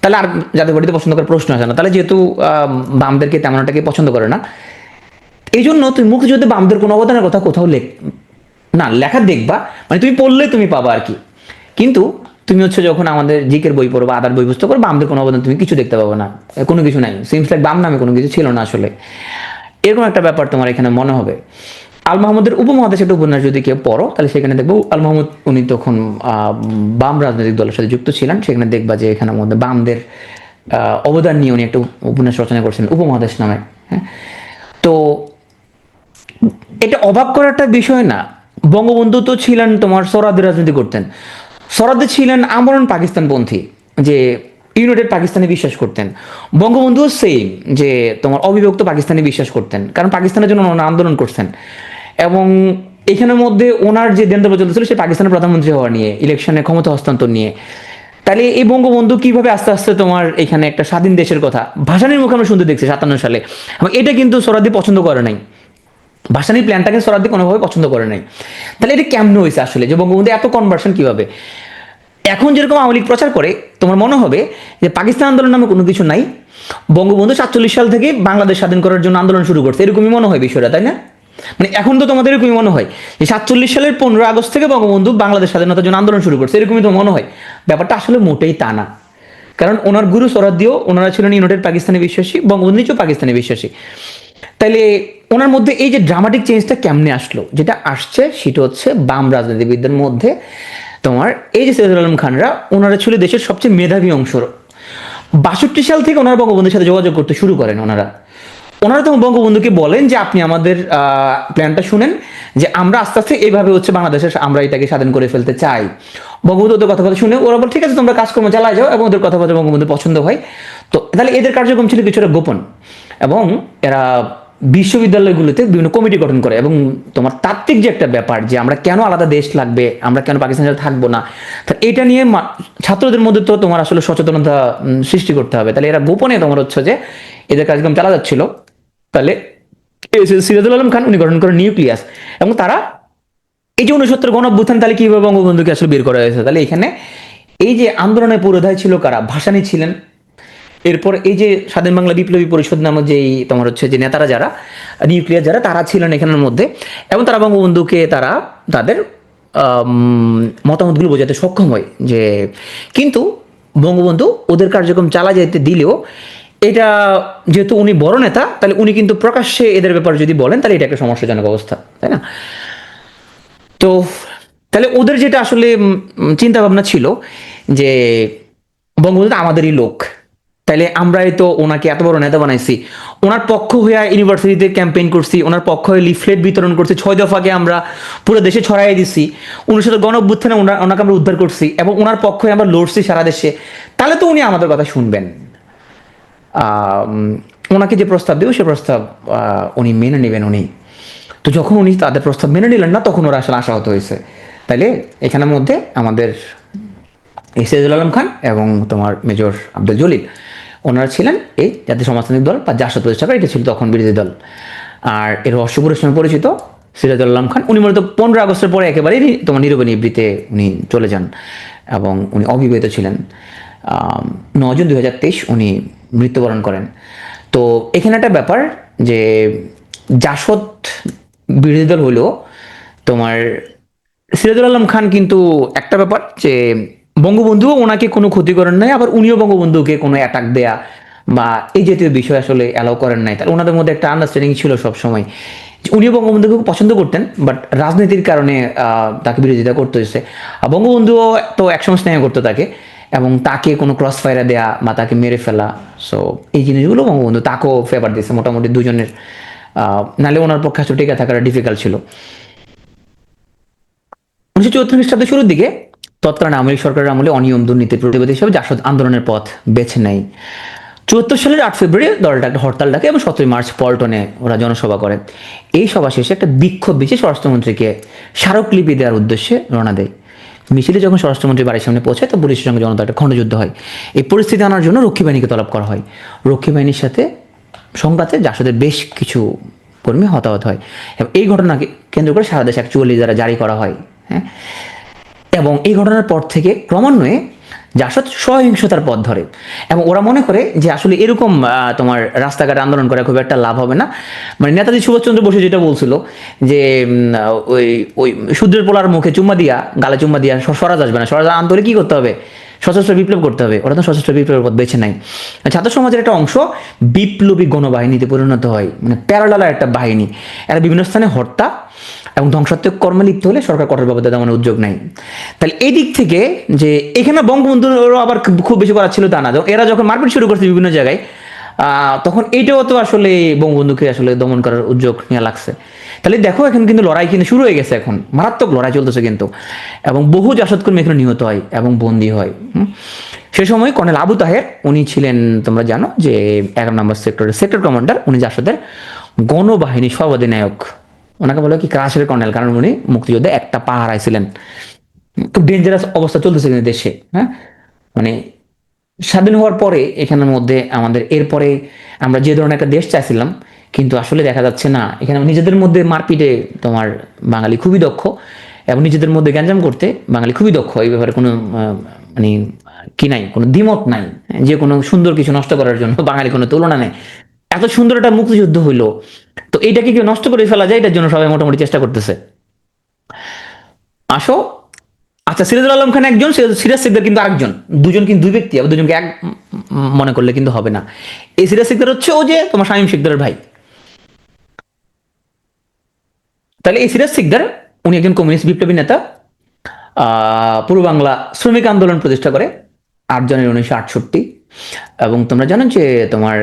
তাহলে আর জাতীয় পার্টিতে পছন্দ করার প্রশ্ন আসে না। তাহলে যেহেতু বামদেরকে তেমন একটাকে পছন্দ করে না, এই জন্য তুমি মুক্তিযুদ্ধে বামদের কোনো অবদানের কথা কোথাও না লেখা দেখবা, মানে তুমি পড়লে তুমি পাবা আর কি। কিন্তু তুমি হচ্ছে যখন আমাদের জিকের বই পড়ো বা আদার বই পুস্তক করো, বামদের কোনো অবদান তুমি কিছু দেখতে পাবো না, কোনো কিছু নাই। সিমস লাইক বাম নামে কোনো কিছু ছিল না আসলে, এরকম একটা ব্যাপার তোমার এখানে মনে হবে। আল মাহমুদের উপমহাদেশ একটা উপন্যাস যদি কেউ পড়ো, তাহলে সেখানে দেখবো আল মাহমুদ উনি তখন বাম রাজনৈতিক দলের সাথে যুক্ত ছিলেন। সেখানে দেখবা যে এখানে মধ্যে বামদের অবদান নিয়ে উনি একটা উপন্যাস রচনা করছেন উপমহাদেশ নামে। হ্যাঁ, তো এটা অবাক করার একটা বিষয় না। বঙ্গবন্ধু তো ছিলেন তোমার সরাদের রাজনীতি করতেন, সরাদে ছিলেন আমরণ পাকিস্তানপন্থী, যে ইউনাইটেড পাকিস্তানে বিশ্বাস করতেন। বঙ্গবন্ধুও সেম, যে তোমার অবিভক্ত পাকিস্তানে বিশ্বাস করতেন, কারণ পাকিস্তানের জন্য ওনারা আন্দোলন করছেন। এবং এখানের মধ্যে ওনার যে দেন্দ্র চলতেছিল সে পাকিস্তানের প্রধানমন্ত্রী হওয়া নিয়ে, ইলেকশনে ক্ষমতা হস্তান্তর নিয়ে। তাহলে এই বঙ্গবন্ধু কিভাবে আস্তে আস্তে তোমার এখানে একটা স্বাধীন দেশের কথা ভাসানির মুখে আমরা শুনতে দেখছি 57 সালে, এবং এটা কিন্তু সোহরাওয়ার্দী পছন্দ করে নাই। ভাসানির প্ল্যানটাকে সোহরাওয়ার্দী কোনোভাবে পছন্দ করে নাই। তাহলে এটা কেমন হয়েছে আসলে, যে বঙ্গবন্ধু এত কনভার্সন কিভাবে? এখন যেরকম আওয়ামী লীগ প্রচার করে, তোমার মনে হবে যে পাকিস্তান আন্দোলন নামে কোনো কিছু নাই, বঙ্গবন্ধু 47 সাল থেকে বাংলাদেশ স্বাধীন করার জন্য আন্দোলন শুরু করছে, এরকমই মনে হয় বিষয়টা, তাই না? মানে এখন তো তোমাদের এরকমই মনে হয় যে 47 সালের 15 আগস্ট থেকে বঙ্গবন্ধু বাংলাদেশ স্বাধীনতার জন্য আন্দোলন শুরু করছে, এরকমই তো মনে হয়। ব্যাপারটা আসলে মোটেই তা না। কারণ ওনার গুরু সোহরাওয়ার্দীও ওনারা ছিলেন ইউনাইটেড পাকিস্তানে বিশ্বাসী, বঙ্গবন্ধু নিজেও পাকিস্তানে বিশ্বাসী। তাইলে ওনার মধ্যে এই যে ড্রামাটিক চেঞ্জটা কেমনে আসলো, যেটা আসছে সেটা হচ্ছে বাম রাজনীতিবিদদের মধ্যে তোমার এই যে সৈয়দুল আলম খানরা, ওনারা ছিল দেশের সবচেয়ে মেধাবী অংশ। 62 সাল থেকে ওনারা বঙ্গবন্ধুর সাথে যোগাযোগ করতে শুরু করেন। ওনারা তখন বঙ্গবন্ধুকে বলেন যে আপনি আমাদের প্ল্যানটা শুনেন, যে আমরা আস্তে আস্তে এইভাবে হচ্ছে বাংলাদেশের আমরা এটাকে স্বাধীন করে ফেলতে চাই। বঙ্গবন্ধু ওদের কথা শুনে ওরা বলে ঠিক আছে তোমরা কাজকর্ম চালায় যাও, এবং ওদের কথাবার্তা বঙ্গবন্ধু পছন্দ হয়। তো তাহলে এদের কার্যক্রম ছিল কিছুটা গোপন, এবং এরা বিশ্ববিদ্যালয়গুলোতে বিভিন্ন কমিটি গঠন করে, এবং তোমার তাত্ত্বিক যে একটা ব্যাপার যে আমরা কেন আলাদা দেশ লাগবে, আমরা কেন পাকিস্তানের থাকবো না, এটা নিয়ে ছাত্রদের মধ্যে তো তোমার আসলে সচেতনতা সৃষ্টি করতে হবে। তাহলে এরা গোপনে তোমার হচ্ছে যে এদের কার্যক্রম চালা যাচ্ছিল। তাহলে সিরাজুল আলম খান উনি গঠন করেন নিউক্লিয়াস, এবং তারা এই যে 69 গণঅভ্যুত্থান, তাহলে কিভাবে বঙ্গবন্ধুকে আসলে বের করা হয়েছে, তাহলে এখানে এই যে আন্দোলনের পুরোধায় ছিল কারা, ভাসানী ছিলেন। এরপর এই যে স্বাধীন বাংলা বিপ্লবী পরিষদ নামক যেই তোমার হচ্ছে যে নেতারা যারা নিউক্লিয়ার যারা, তারা ছিলেন এখানের মধ্যে, এবং তারা বঙ্গবন্ধুকে তারা তাদের মতামতগুলো বোঝাতে সক্ষম হয়। যে কিন্তু বঙ্গবন্ধু ওদের কার্যক্রম চালা যেতে দিলেও, এটা যেহেতু উনি বড় নেতা, তাহলে উনি কিন্তু প্রকাশ্যে এদের ব্যাপারে যদি বলেন তাহলে এটা একটা সমস্যাজনক অবস্থা, তাই না? তো তাহলে ওদের যেটা আসলে চিন্তা ভাবনা ছিল যে বঙ্গবন্ধু আমাদেরই লোক, তাইলে আমরাই তো ওনাকে এত বড় নেতা বানাইছি, ওনার পক্ষ হয়ে ইউনিভার্সিটিতে ক্যাম্পেইন করছি, ওনার পক্ষ হয়ে লিফলেট বিতরণ করছি, 6 দফাকে আমরা পুরো দেশে ছড়াই দিছি, 19 গণ অভ্যুত্থানে ওনাকে আমরা উদ্ধার করছি এবং ওনার পক্ষ হয়ে আমরা লড়ছি সারা দেশে। তাহলে তো উনি আমাদের কথা শুনবেন। ওনাকে যে প্রস্তাব দেব সে প্রস্তাব উনি মেনে নেবেন। উনি তো যখন উনি তাদের প্রস্তাব মেনে নিলেন না, তখন ওরা আসলে আশাহত হয়েছে। তাইলে এখানের মধ্যে আমাদের সিরাজুল আলম খান এবং তোমার মেজর আব্দুল জলিল, ওনারা ছিলেন এই জাতীয় সমাজতান্ত্রিক দল বা জাসদ প্রতিষ্ঠা করে, এটা ছিল তখন বিরোধী দল। আর এর রহস্যপুরের সময় পরিচিত সিরাজুল আলম খান, উনি মূলত 15 আগস্টের পরে একেবারেই তোমার নীরবে নিবৃত্তে উনি চলে যান এবং উনি অবিবাহিত ছিলেন। 9 জুন 2023 উনি মৃত্যুবরণ করেন। তো এখানে একটা ব্যাপার যে জাসদ বিরোধী দল হলেও তোমার সিরাজুল আলম খান কিন্তু একটা ব্যাপার যে বঙ্গবন্ধুও ওনাকে কোনো ক্ষতি করেন নাই, আবার উনিও বঙ্গবন্ধুকে কোনো অ্যাটাক দেয়া বা এই জাতীয় বিষয় আসলে অ্যালাউ করেন নাই। তাহলে ওনাদের মধ্যে একটা আন্ডারস্ট্যান্ডিং ছিল সবসময়। উনিও বঙ্গবন্ধুকে পছন্দ করতেন, বাট রাজনীতির কারণে তাকে বিরোধিতা করতে হয়েছে। আর বঙ্গবন্ধুও তো একসময় স্নেহ করতো তাকে, এবং তাকে কোনো ক্রস ফায়ারে দেয়া বা তাকে মেরে ফেলা, সো এই জিনিসগুলো বঙ্গবন্ধু তাকেও ফেভার দিয়েছে মোটামুটি দুজনের। নাহলে ওনার পক্ষে আসলে টিকে থাকাটা ডিফিকাল্ট ছিল। 1974 খ্রিস্টাব্দের শুরুর দিকে তৎকালীন আওয়ামী লীগ সরকারের আমলে অনিয়ম দুর্নীতির প্রতিবাদ হিসেবে জাসদ আন্দোলনের পথ বেছে নেয়। 74 সালের 8 ফেব্রুয়ারি দলটা একটা হরতাল ডাকে এবং 17 মার্চ পল্টনে ওরা জনসভা করে। এই সভা শেষে একটা বিক্ষোভ মিছিল স্বরাষ্ট্রমন্ত্রীকে স্মারকলিপি দেওয়ার উদ্দেশ্যে রওনা দেয়। মিছিলে যখন স্বরাষ্ট্রমন্ত্রী বাড়ির সামনে পৌঁছায়, তো পুলিশের সঙ্গে জনতা একটা খণ্ডযুদ্ধ হয়। এই পরিস্থিতি আনার জন্য রক্ষী বাহিনীকে তলব করা হয়। রক্ষী বাহিনীর সাথে সংঘাতে জাসদের বেশ কিছু কর্মী হতাহত হয় এবং এই ঘটনাকে কেন্দ্র করে সারা দেশে 41 ধারা জারি করা হয়। হ্যাঁ, এবং এই ঘটনার পর থেকে ক্রমান্বয়ে জাসদ সহিংসতার পথ ধরে এবং ওরা মনে করে যে আসলে এরকম তোমার রাস্তাঘাটে আন্দোলন করা খুব একটা লাভ হবে না। মানে নেতাজি সুভাষচন্দ্র বসু যেটা বলছিল যে ওই ওই শূদ্রের পোলার মুখে চুম্মা দিয়া, গালে চুম্মা দিয়া স্বরাজ আসবে না, স্বরাজ আনতে হলে কি করতে হবে? সশস্ত্র বিপ্লব করতে হবে। ওরা তো সশস্ত্র বিপ্লবের পথ বেছে নাই। ছাত্র সমাজের একটা অংশ বিপ্লবী গণবাহিনীতে পরিণত হয়, মানে প্যারালাল একটা বাহিনী। এরা বিভিন্ন স্থানে হত্যা এবং ধ্বংসাত্মক কর্মে লিপ্ত হলে সরকার কঠোরভাবে তেমন উদ্যোগ নেয়। তাহলে এই দিক থেকে যে এখানে বঙ্গবন্ধুরও আবার খুব বেশি করার ছিল তা না, এরা যখন মারপিট শুরু করছে বিভিন্ন জায়গায়, তখন এইটাও তো আসলে বঙ্গবন্ধুকে আসলে দমন করার উদ্যোগ নেওয়া লাগছে। তাহলে দেখো এখন কিন্তু লড়াই কিন্তু শুরু হয়ে গেছে, এখন মারাত্মক লড়াই চলতেছে কিন্তু, এবং বহু জাসদকর্মী এখানে নিহত হয় এবং বন্দী হয়। সে সময় কর্নেল আবু তাহের, উনি ছিলেন তোমরা জানো যে 11 নম্বর সেক্টরের সেক্টর কমান্ডার, উনি জাসদের গণবাহিনী সর্বাধিনায়ক। ওনাকে বলে কি ক্রাশের কর্নেল, কারণ উনি মুক্তিযুদ্ধে একটা পা হারাইছিলেন। খুব ডেঞ্জারাস অবস্থা চলতেছে কিন্তু দেশে। হ্যাঁ, মানে স্বাধীন হওয়ার পরে এখানের মধ্যে আমাদের এরপরে আমরা যে ধরনের একটা দেশ চাইছিলাম, কিন্তু আসলে দেখা যাচ্ছে না। এখানে নিজেদের মধ্যে মারপিটে তোমার বাঙালি খুবই দক্ষ, এবং নিজেদের মধ্যে গ্যাঞ্জাম করতে বাঙালি খুবই দক্ষ। এই ব্যাপারে কোনো মানে কি নাই, কোনো দ্বিমত নাই। যে কোনো সুন্দর কিছু নষ্ট করার জন্য বাঙালি কোনো তুলনা নেই। এত সুন্দর একটা মুক্তিযুদ্ধ হইলো, তো এইটাকে কেউ নষ্ট করে ফেলা যায়, এটার জন্য সবাই মোটামুটি চেষ্টা করতেছে। আসো, আচ্ছা, সিরাজুল আলম খান একজন, সিরাজ সিকদার কিন্তু আরেকজন। দুজন কিন্তু দুই ব্যক্তি, আবার দুজনকে এক মনে করলে কিন্তু হবে না। এই সিরাজ সিকদার হচ্ছে ও যে তোমার শামীম শিকদারের ভাই। তাহলে এই সিরাজ সিকদার, উনি একজন কমিউনিস্ট বিপ্লবী নেতা। পূর্ব বাংলা শ্রমিক আন্দোলন প্রতিষ্ঠা করে 8 জানুয়ারি 1968। এবং তোমরা জানো যে তোমার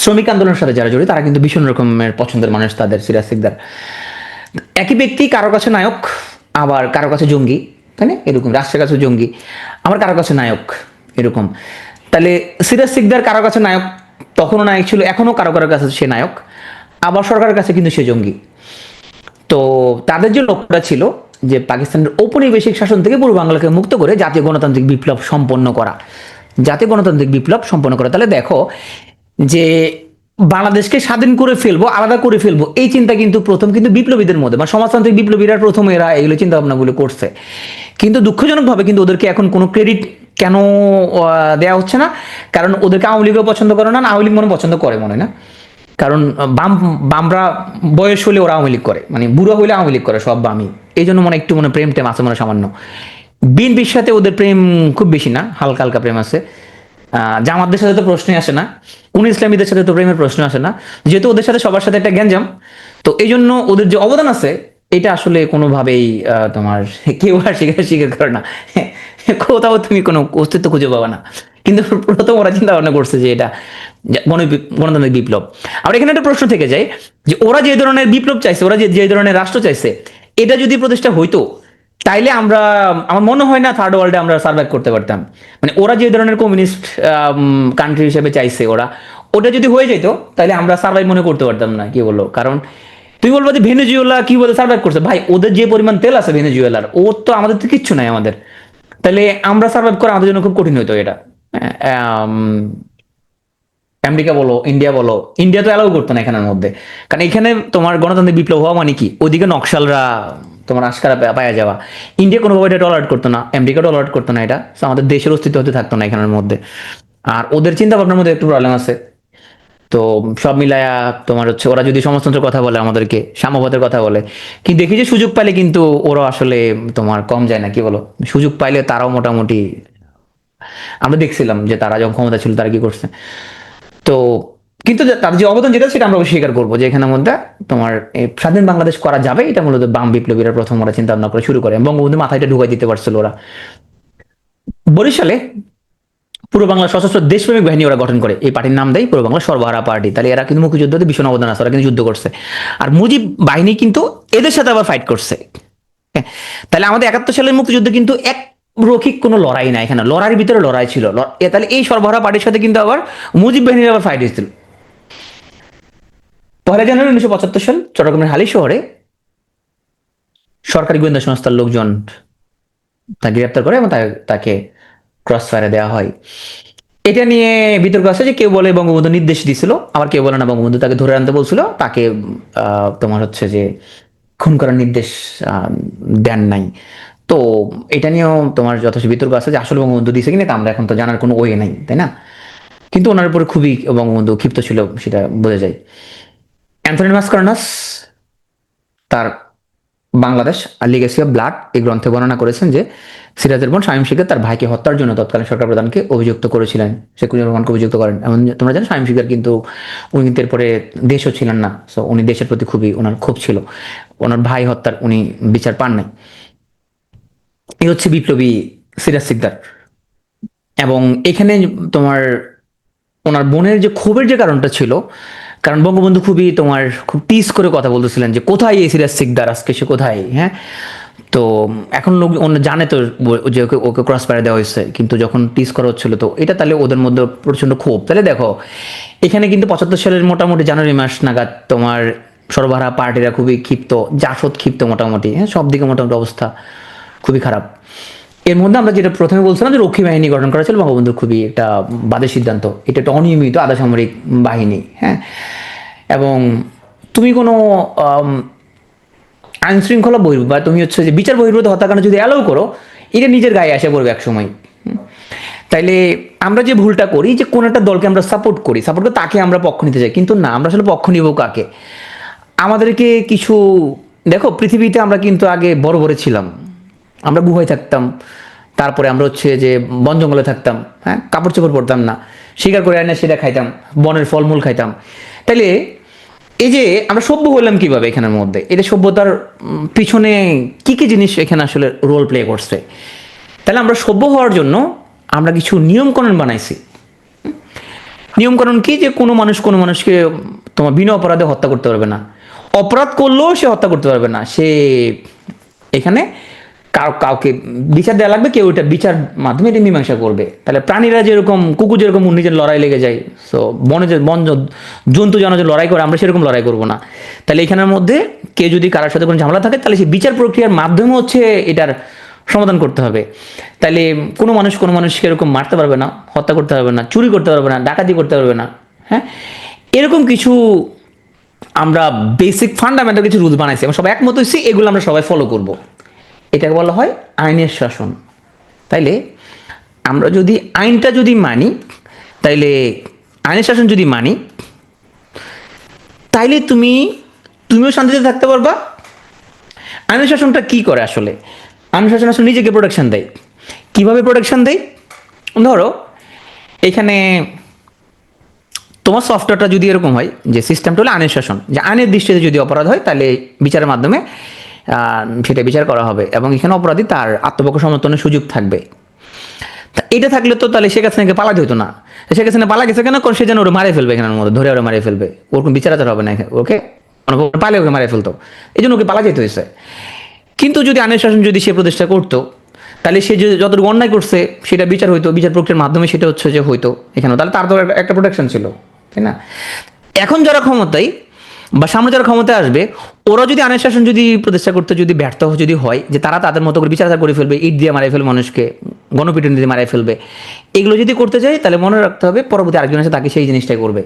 শ্রমিক আন্দোলনের সাথে যারা জড়িত তারা কিন্তু ভীষণ রকমের পছন্দের মানুষ তাদের, সিরাজ সিকদার। একই ব্যক্তি কারো কাছে নায়ক, আবার কারো কাছে জঙ্গি, তাই না? এরকম রাষ্ট্রের কাছে জঙ্গি, আবার কারো কাছে নায়ক, এরকম। তাহলে সিরাজ সিকদার কারো কাছে নায়ক, তখনও নায়ক ছিল, এখনো কারো কারো কাছে সে নায়ক, আবার সরকারের কাছে কিন্তু সে জঙ্গি। তো তাদের যে লক্ষ্যটা ছিল যে পাকিস্তানের ঔপনিবেশিক শাসন থেকে পূর্ব বাংলাকে মুক্ত করে জাতীয় গণতান্ত্রিক বিপ্লব সম্পন্ন করা, জাতীয় গণতান্ত্রিক বিপ্লব সম্পন্ন করা। তাহলে দেখো যে বাংলাদেশকে স্বাধীন করে ফেলবো, আলাদা করে ফেলবো, এই চিন্তা কিন্তু প্রথম কিন্তু বিপ্লবীদের মধ্যে, মানে সমাজতান্ত্রিক বিপ্লবীরা প্রথম এরা এগুলো চিন্তা ভাবনাগুলো করছে। কিন্তু দুঃখজনকভাবে কিন্তু ওদেরকে এখন কোনো ক্রেডিট কেন দেওয়া হচ্ছে না? কারণ ওদেরকে আওয়ামী লীগও পছন্দ করে না, আওয়ামী লীগ মনে পছন্দ করে মনে না। কারণ বামরা বয়স হলে ওরা আওয়ামী লীগ করে, মানে বুড়ো হলে আওয়ামী লীগ করে সব বামই। এই জন্য মনে একটু মনে প্রেম টেম আছে মনে সামান্য। বিএনপির সাথে ওদের প্রেম খুব বেশি না, হালকা হালকা প্রেম আছে। জামাতদের সাথে তো প্রশ্নই আসে না, কোন ইসলামীদের সাথে তো প্রেমের প্রশ্ন আসে না, যেহেতু ওদের সাথে সবার সাথে একটা গ্যাঞ্জাম। তো এই জন্য ওদের যে অবদান আছে এটা আসলে কোনোভাবেই তোমার কেউ আর স্বীকার করে না। কোথাও তুমি কোনো অস্তিত্ব খুঁজে পাবে না। কিন্তু প্রথম ওরা চিন্তা ভাবনা করছে যে এটা গণতান্ত্রিক বিপ্লব। আবার এখানে একটা প্রশ্ন থেকে যায় যে ওরা যে ধরনের বিপ্লব চাইছে, ওরা যে যে ধরনের রাষ্ট্র চাইছে, এটা যদি প্রতিষ্ঠা হইতো তাইলে আমরা, আমার মনে হয় না থার্ড ওয়ার্ল্ডে আমরা সার্ভাইভ করতে পারতাম। মানে ওরা যে ধরনের কমিউনিস্ট কান্ট্রি হিসেবে চাইছে ওরা, ওটা যদি হয়ে যেত তাহলে আমরা সার্ভাইভ মনে করতে পারতাম না। কি বলো? কারণ তুই বলবো যে ভেনেজুয়েলা কি বলে সার্ভাইভ করছে, ভাই ওদের যে পরিমাণ তেল আছে ভেনেজুয়েলার, ওর তো আমাদের তো কিচ্ছু নাই আমাদের। তাহলে আমরা সার্ভাইভ করা আমাদের জন্য খুব কঠিন হতো এটা। আমেরিকা বলো, ইন্ডিয়া বলো, ইন্ডিয়া তো অ্যালাউ করতো না এখানের মধ্যে। কারণ এখানে তোমার গণতান্ত্রিক বিপ্লব হওয়া মানে কি, ওইদিকে নকশালরা তোমার আশকারা পাওয়া যাওয়া। ইন্ডিয়া কোনোভাবে এটা টলারেট করতো না, আমেরিকা টলারেট করতো না এটা। So আমাদের দেশের অস্তিত্ব হতে থাকতো না এখানের মধ্যে। আর ওদের চিন্তা ভাবনার মধ্যে একটু প্রবলেম আছে। তো সব মিলায়া তোমার হচ্ছে ওরা যদি সমাজতন্ত্রের কথা বলে, আমাদেরকে সাম্যবাদের কথা বলে, কিন্তু দেখি যে সুযোগ পাইলে কিন্তু ওরা আসলে তোমার কম যায় না। কি বলো? সুযোগ পাইলে তারাও মোটামুটি, আমরা দেখছিলাম যে তারা যখন ক্ষমতা ছিল তারা কি করছে। তো কিন্তু তার যে অবদান যেটা, সেটা আমরা স্বীকার করবো যে এখানের মধ্যে তোমার স্বাধীন বাংলাদেশ করা যাবে, এটা মূলত বাম বিপ্লবীরা প্রথম ওরা চিন্তা ভাবনা করে শুরু করে। বঙ্গবন্ধু মাথায়টা ঢুকাই দিতে পারছিল ওরা। বরিশালে পূর্ব বাংলা সশস্ত্র দেশপ্রেমিক বাহিনী ওরা গঠন করে, এই পার্টির নাম দেয় পূর্ব বাংলা সর্বহারা পার্টি। তাহলে এরা কিন্তু মুক্তিযুদ্ধে ভীষণ অবদান আছে, ওরা কিন্তু যুদ্ধ করছে। আর মুজিব বাহিনী কিন্তু এদের সাথে আবার ফাইট করছে। হ্যাঁ, তাহলে আমাদের 71 সালের মুক্তিযুদ্ধে কিন্তু এক রৈখিক কোনো লড়াই না, এখানে লড়াইয়ের ভিতরে লড়াই ছিল। তাহলে এই সর্বহারা পার্টির সাথে কিন্তু আবার মুজিব বাহিনীর আবার ফাইট হয়েছিল। 1 জানুয়ারি 1975 সাল চট্টগ্রামের হালি শহরে সরকারি গোয়েন্দা সংস্থার লোকজন তাকে গ্রেপ্তার করে এবং তাকে ক্রস ফায়ারে দেওয়া হয়। এটা নিয়ে বিতর্ক আছে যে কেউ বলে বঙ্গবন্ধু নির্দেশ দিছিল, আবার কেউ বলে না বঙ্গবন্ধু তাকে ধরে আনতে বলছিল, তাকে তোমার হচ্ছে যে খুন করার নির্দেশ দেন নাই। তো এটা নিয়েও তোমার যথেষ্ট বিতর্ক আছে যে আসলে বঙ্গবন্ধু দিয়েছে কিনা, তা আমরা এখন তো জানার কোনো ওয়ে নাই, তাই না? কিন্তু ওনার উপরে খুবই বঙ্গবন্ধু ক্ষিপ্ত ছিল, সেটা বোঝা যায়। অ্যান্থনি মাসকারনাস তার বাংলাদেশ আর লিগেসি অফ ব্লাড এই গ্রন্থে বর্ণনা করেছেন যে সিরাজের বোন শামীম শিকদার তার ভাইকে হত্যার জন্য তৎকালীন সরকার প্রধানকে অভিযুক্ত করেছিলেন, শেখুর রহমানকে অভিযুক্ত করেন। এমন তোমরা জানো শামীম শিকদার কিন্তু উনি কিন্তু এরপরে দেশও ছিলেন না। সো উনি দেশের প্রতি খুবই ওনার ক্ষোভ ছিল, ওনার ভাই হত্যার উনি বিচার পান নাই। এই হচ্ছে বিপ্লবী সিরাজ শিকদার। এবং এখানে তোমার ওনার বোনের যে ক্ষোভের যে কারণটা ছিল, কারণ বঙ্গবন্ধু খুবই তোমার খুব টিজ করে কথা বলতেছিলেন যে কোথায় এই সিরাজ শিকদার, আজকে সে কোথায়। হ্যাঁ, তো এখন লোক জানে তো যে ওকে ওকে ক্রস ফায়ার দেওয়া হয়েছে, কিন্তু যখন টিজ করা হচ্ছিল তো এটা তাহলে ওদের মধ্যে প্রচন্ড ক্ষোভ। তাহলে দেখো এখানে কিন্তু 75 সালের মোটামুটি জানুয়ারি মাস নাগাদ তোমার সর্বহারা পার্টিরা খুবই ক্ষিপ্ত, জাসদ ক্ষিপ্ত মোটামুটি। হ্যাঁ, সব দিকে মোটামুটি অবস্থা খুবই খারাপ। এর মধ্যে আমরা যেটা প্রথমে বলছিলাম যে রক্ষী বাহিনী গঠন করা ছিল বঙ্গবন্ধুর খুবই একটা বাজে সিদ্ধান্ত। এটা একটা অনিয়মিত আধা সামরিক বাহিনী। হ্যাঁ, এবং তুমি কোনো আইন শৃঙ্খলা বহির্ভূত বা তুমি হচ্ছে যে বিচার বহির্ভূত হত্যাকাণ্ড যদি অ্যালাউ করো, এটা নিজের গায়ে আসে পড়বে এক সময়। তাইলে আমরা যে ভুলটা করি যে কোন একটা দলকে আমরা সাপোর্ট করি, সাপোর্ট করে তাকে আমরা পক্ষ নিতে চাই, কিন্তু না, আমরা আসলে পক্ষ নিব কাকে? আমাদেরকে কিছু দেখো, পৃথিবীতে আমরা কিন্তু আগে বড় বড় ছিলাম, আমরা গুহায় থাকতাম, তারপরে আমরা হচ্ছে যে বন জঙ্গলে থাকতাম। হ্যাঁ, কাপড় চোপড় পরতাম না, শিকার করে আনে সেটা খাইতাম, বনের ফলমূল খাইতাম। তাইলে এই যে আমরা সভ্য হইলাম কিভাবে এখানের মধ্যে, এটা সভ্যতার পিছনে কি কি জিনিস এখানে আসলে রোল প্লে করছে। তাহলে আমরা সভ্য হওয়ার জন্য আমরা কিছু নিয়মকানুন বানাইছি। নিয়মকানুন কি, যে কোনো মানুষ কোনো মানুষকে তোমার বিনা অপরাধে হত্যা করতে পারবে না, অপরাধ করলেও সে হত্যা করতে পারবে না। সে এখানে কাউকে বিচার দেওয়া লাগবে, কেউ এটা বিচার মাধ্যমে এটা মীমাংসা করবে। তাহলে প্রাণীরা যেরকম, কুকুর যেরকম নিজের লড়াই লেগে যায়, সো বনে যে বন জন্তু যেন যে লড়াই করে, আমরা সেরকম লড়াই করবো না। তাহলে এখানের মধ্যে কেউ যদি কারোর সাথে কোনো ঝামেলা থাকে, তাহলে সেই বিচার প্রক্রিয়ার মাধ্যমে হচ্ছে এটার সমাধান করতে হবে। তাহলে কোনো মানুষ কোনো মানুষকে এরকম মারতে পারবে না, হত্যা করতে পারবে না, চুরি করতে পারবে না, ডাকাতি করতে পারবে না। হ্যাঁ, এরকম কিছু আমরা বেসিক ফান্ডামেন্টাল কিছু রুলস বানাইছি, আমরা সবাই একমত হয়েছি, এগুলো আমরা সবাই ফলো করব। এটাকে বলা হয় আইনের শাসন। তাইলে আমরা যদি আইনটা যদি মানি, তাইলে আইনের শাসন যদি মানি, তাইলে তুমিও শান্তিতে থাকতে পারবা। আইনের শাসনটা কি করে আসলে? আইনের শাসন আসলে নিজেকে প্রোটেকশন দেয়। কিভাবে প্রোটেকশন দেয়? ধরো এখানে তোমার সফটওয়্যারটা যদি এরকম হয় যে সিস্টেমটা হলো আইনের শাসন, যে আইনের দৃষ্টিতে যদি অপরাধ হয় তাহলে বিচারের মাধ্যমে সেটা বিচার করা হবে, এবং এখানে অপরাধী তার আত্মপক্ষ সমর্থনের সুযোগ থাকবে। এটা থাকলে তো তাহলে শেখ হাসিনাকে পালাতে হতো না। শেখ হাসিনা পালা গেছে কেন? কারণ সে যেন ওরা মারে ফেলবে, এখানের মধ্যে ধরে ওরা মারে ফেলবে, ওরকম বিচার আচার হবে না ওকে, পালে ওকে মারে ফেলতো, এই জন্য ওকে পালা যেতে হয়েছে। কিন্তু যদি আইনের শাসন যদি সে প্রতিষ্ঠা করতো, তাহলে সে যে যতটুকু অন্যায় করছে সেটা বিচার হইতো, বিচার প্রক্রিয়ার মাধ্যমে সেটা হচ্ছে যে হইতো এখানে, তাহলে তার তো একটা প্রোটেকশন ছিল, তাই না? এখন যারা ক্ষমতায় বা সামনে যারা ক্ষমতায় আসবে, ওরা যদি আইনের শাসন যদি প্রতিষ্ঠা করতে যদি ব্যর্থ যদি হয়, যে তারা তাদের মতো করে বিচার আচার করে ফেলবে, ইট দিয়ে মারাই ফেলবে মানুষকে, গণপিটুনি দিয়ে মারাই ফেলবে, এগুলো যদি করতে চাই, তাহলে মনে রাখতে হবে পরবর্তী আরেকজন আছে তাকে সেই জিনিসটাই করবে।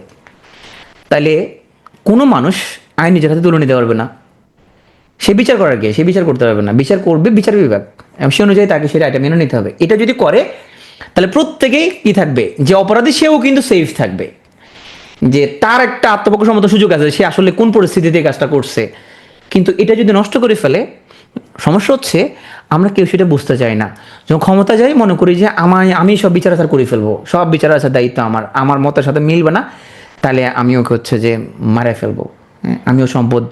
তাহলে কোনো মানুষ আইন নিজের হাতে তুলে নিতে পারবে না। সে বিচার করার কে? সে বিচার করতে পারবে না, বিচার করবে বিচার বিভাগ, এবং সে অনুযায়ী তাকে সেটা আইটা মেনে নিতে হবে। এটা যদি করে, তাহলে প্রত্যেকেই কি থাকবে, যে অপরাধী সেও কিন্তু সেফ থাকবে, যে তার একটা আত্মপক্ষসমত সুযোগ আছে, সে আসলে কোন পরিস্থিতিতে কাজটা করছে। কিন্তু এটা যদি নষ্ট করে ফেলে, সমস্যা হচ্ছে আমরা কেউ সেটা বুঝতে চাই না। যখন ক্ষমতা যাই মনে করি যে আমি সব বিচার আচার করে ফেলবো, সব বিচার আচার দায়িত্ব আমার মতের সাথে মিলবে না, তাহলে আমি ওকে হচ্ছে যে মারা ফেলবো, হ্যাঁ, আমিও সম্পদ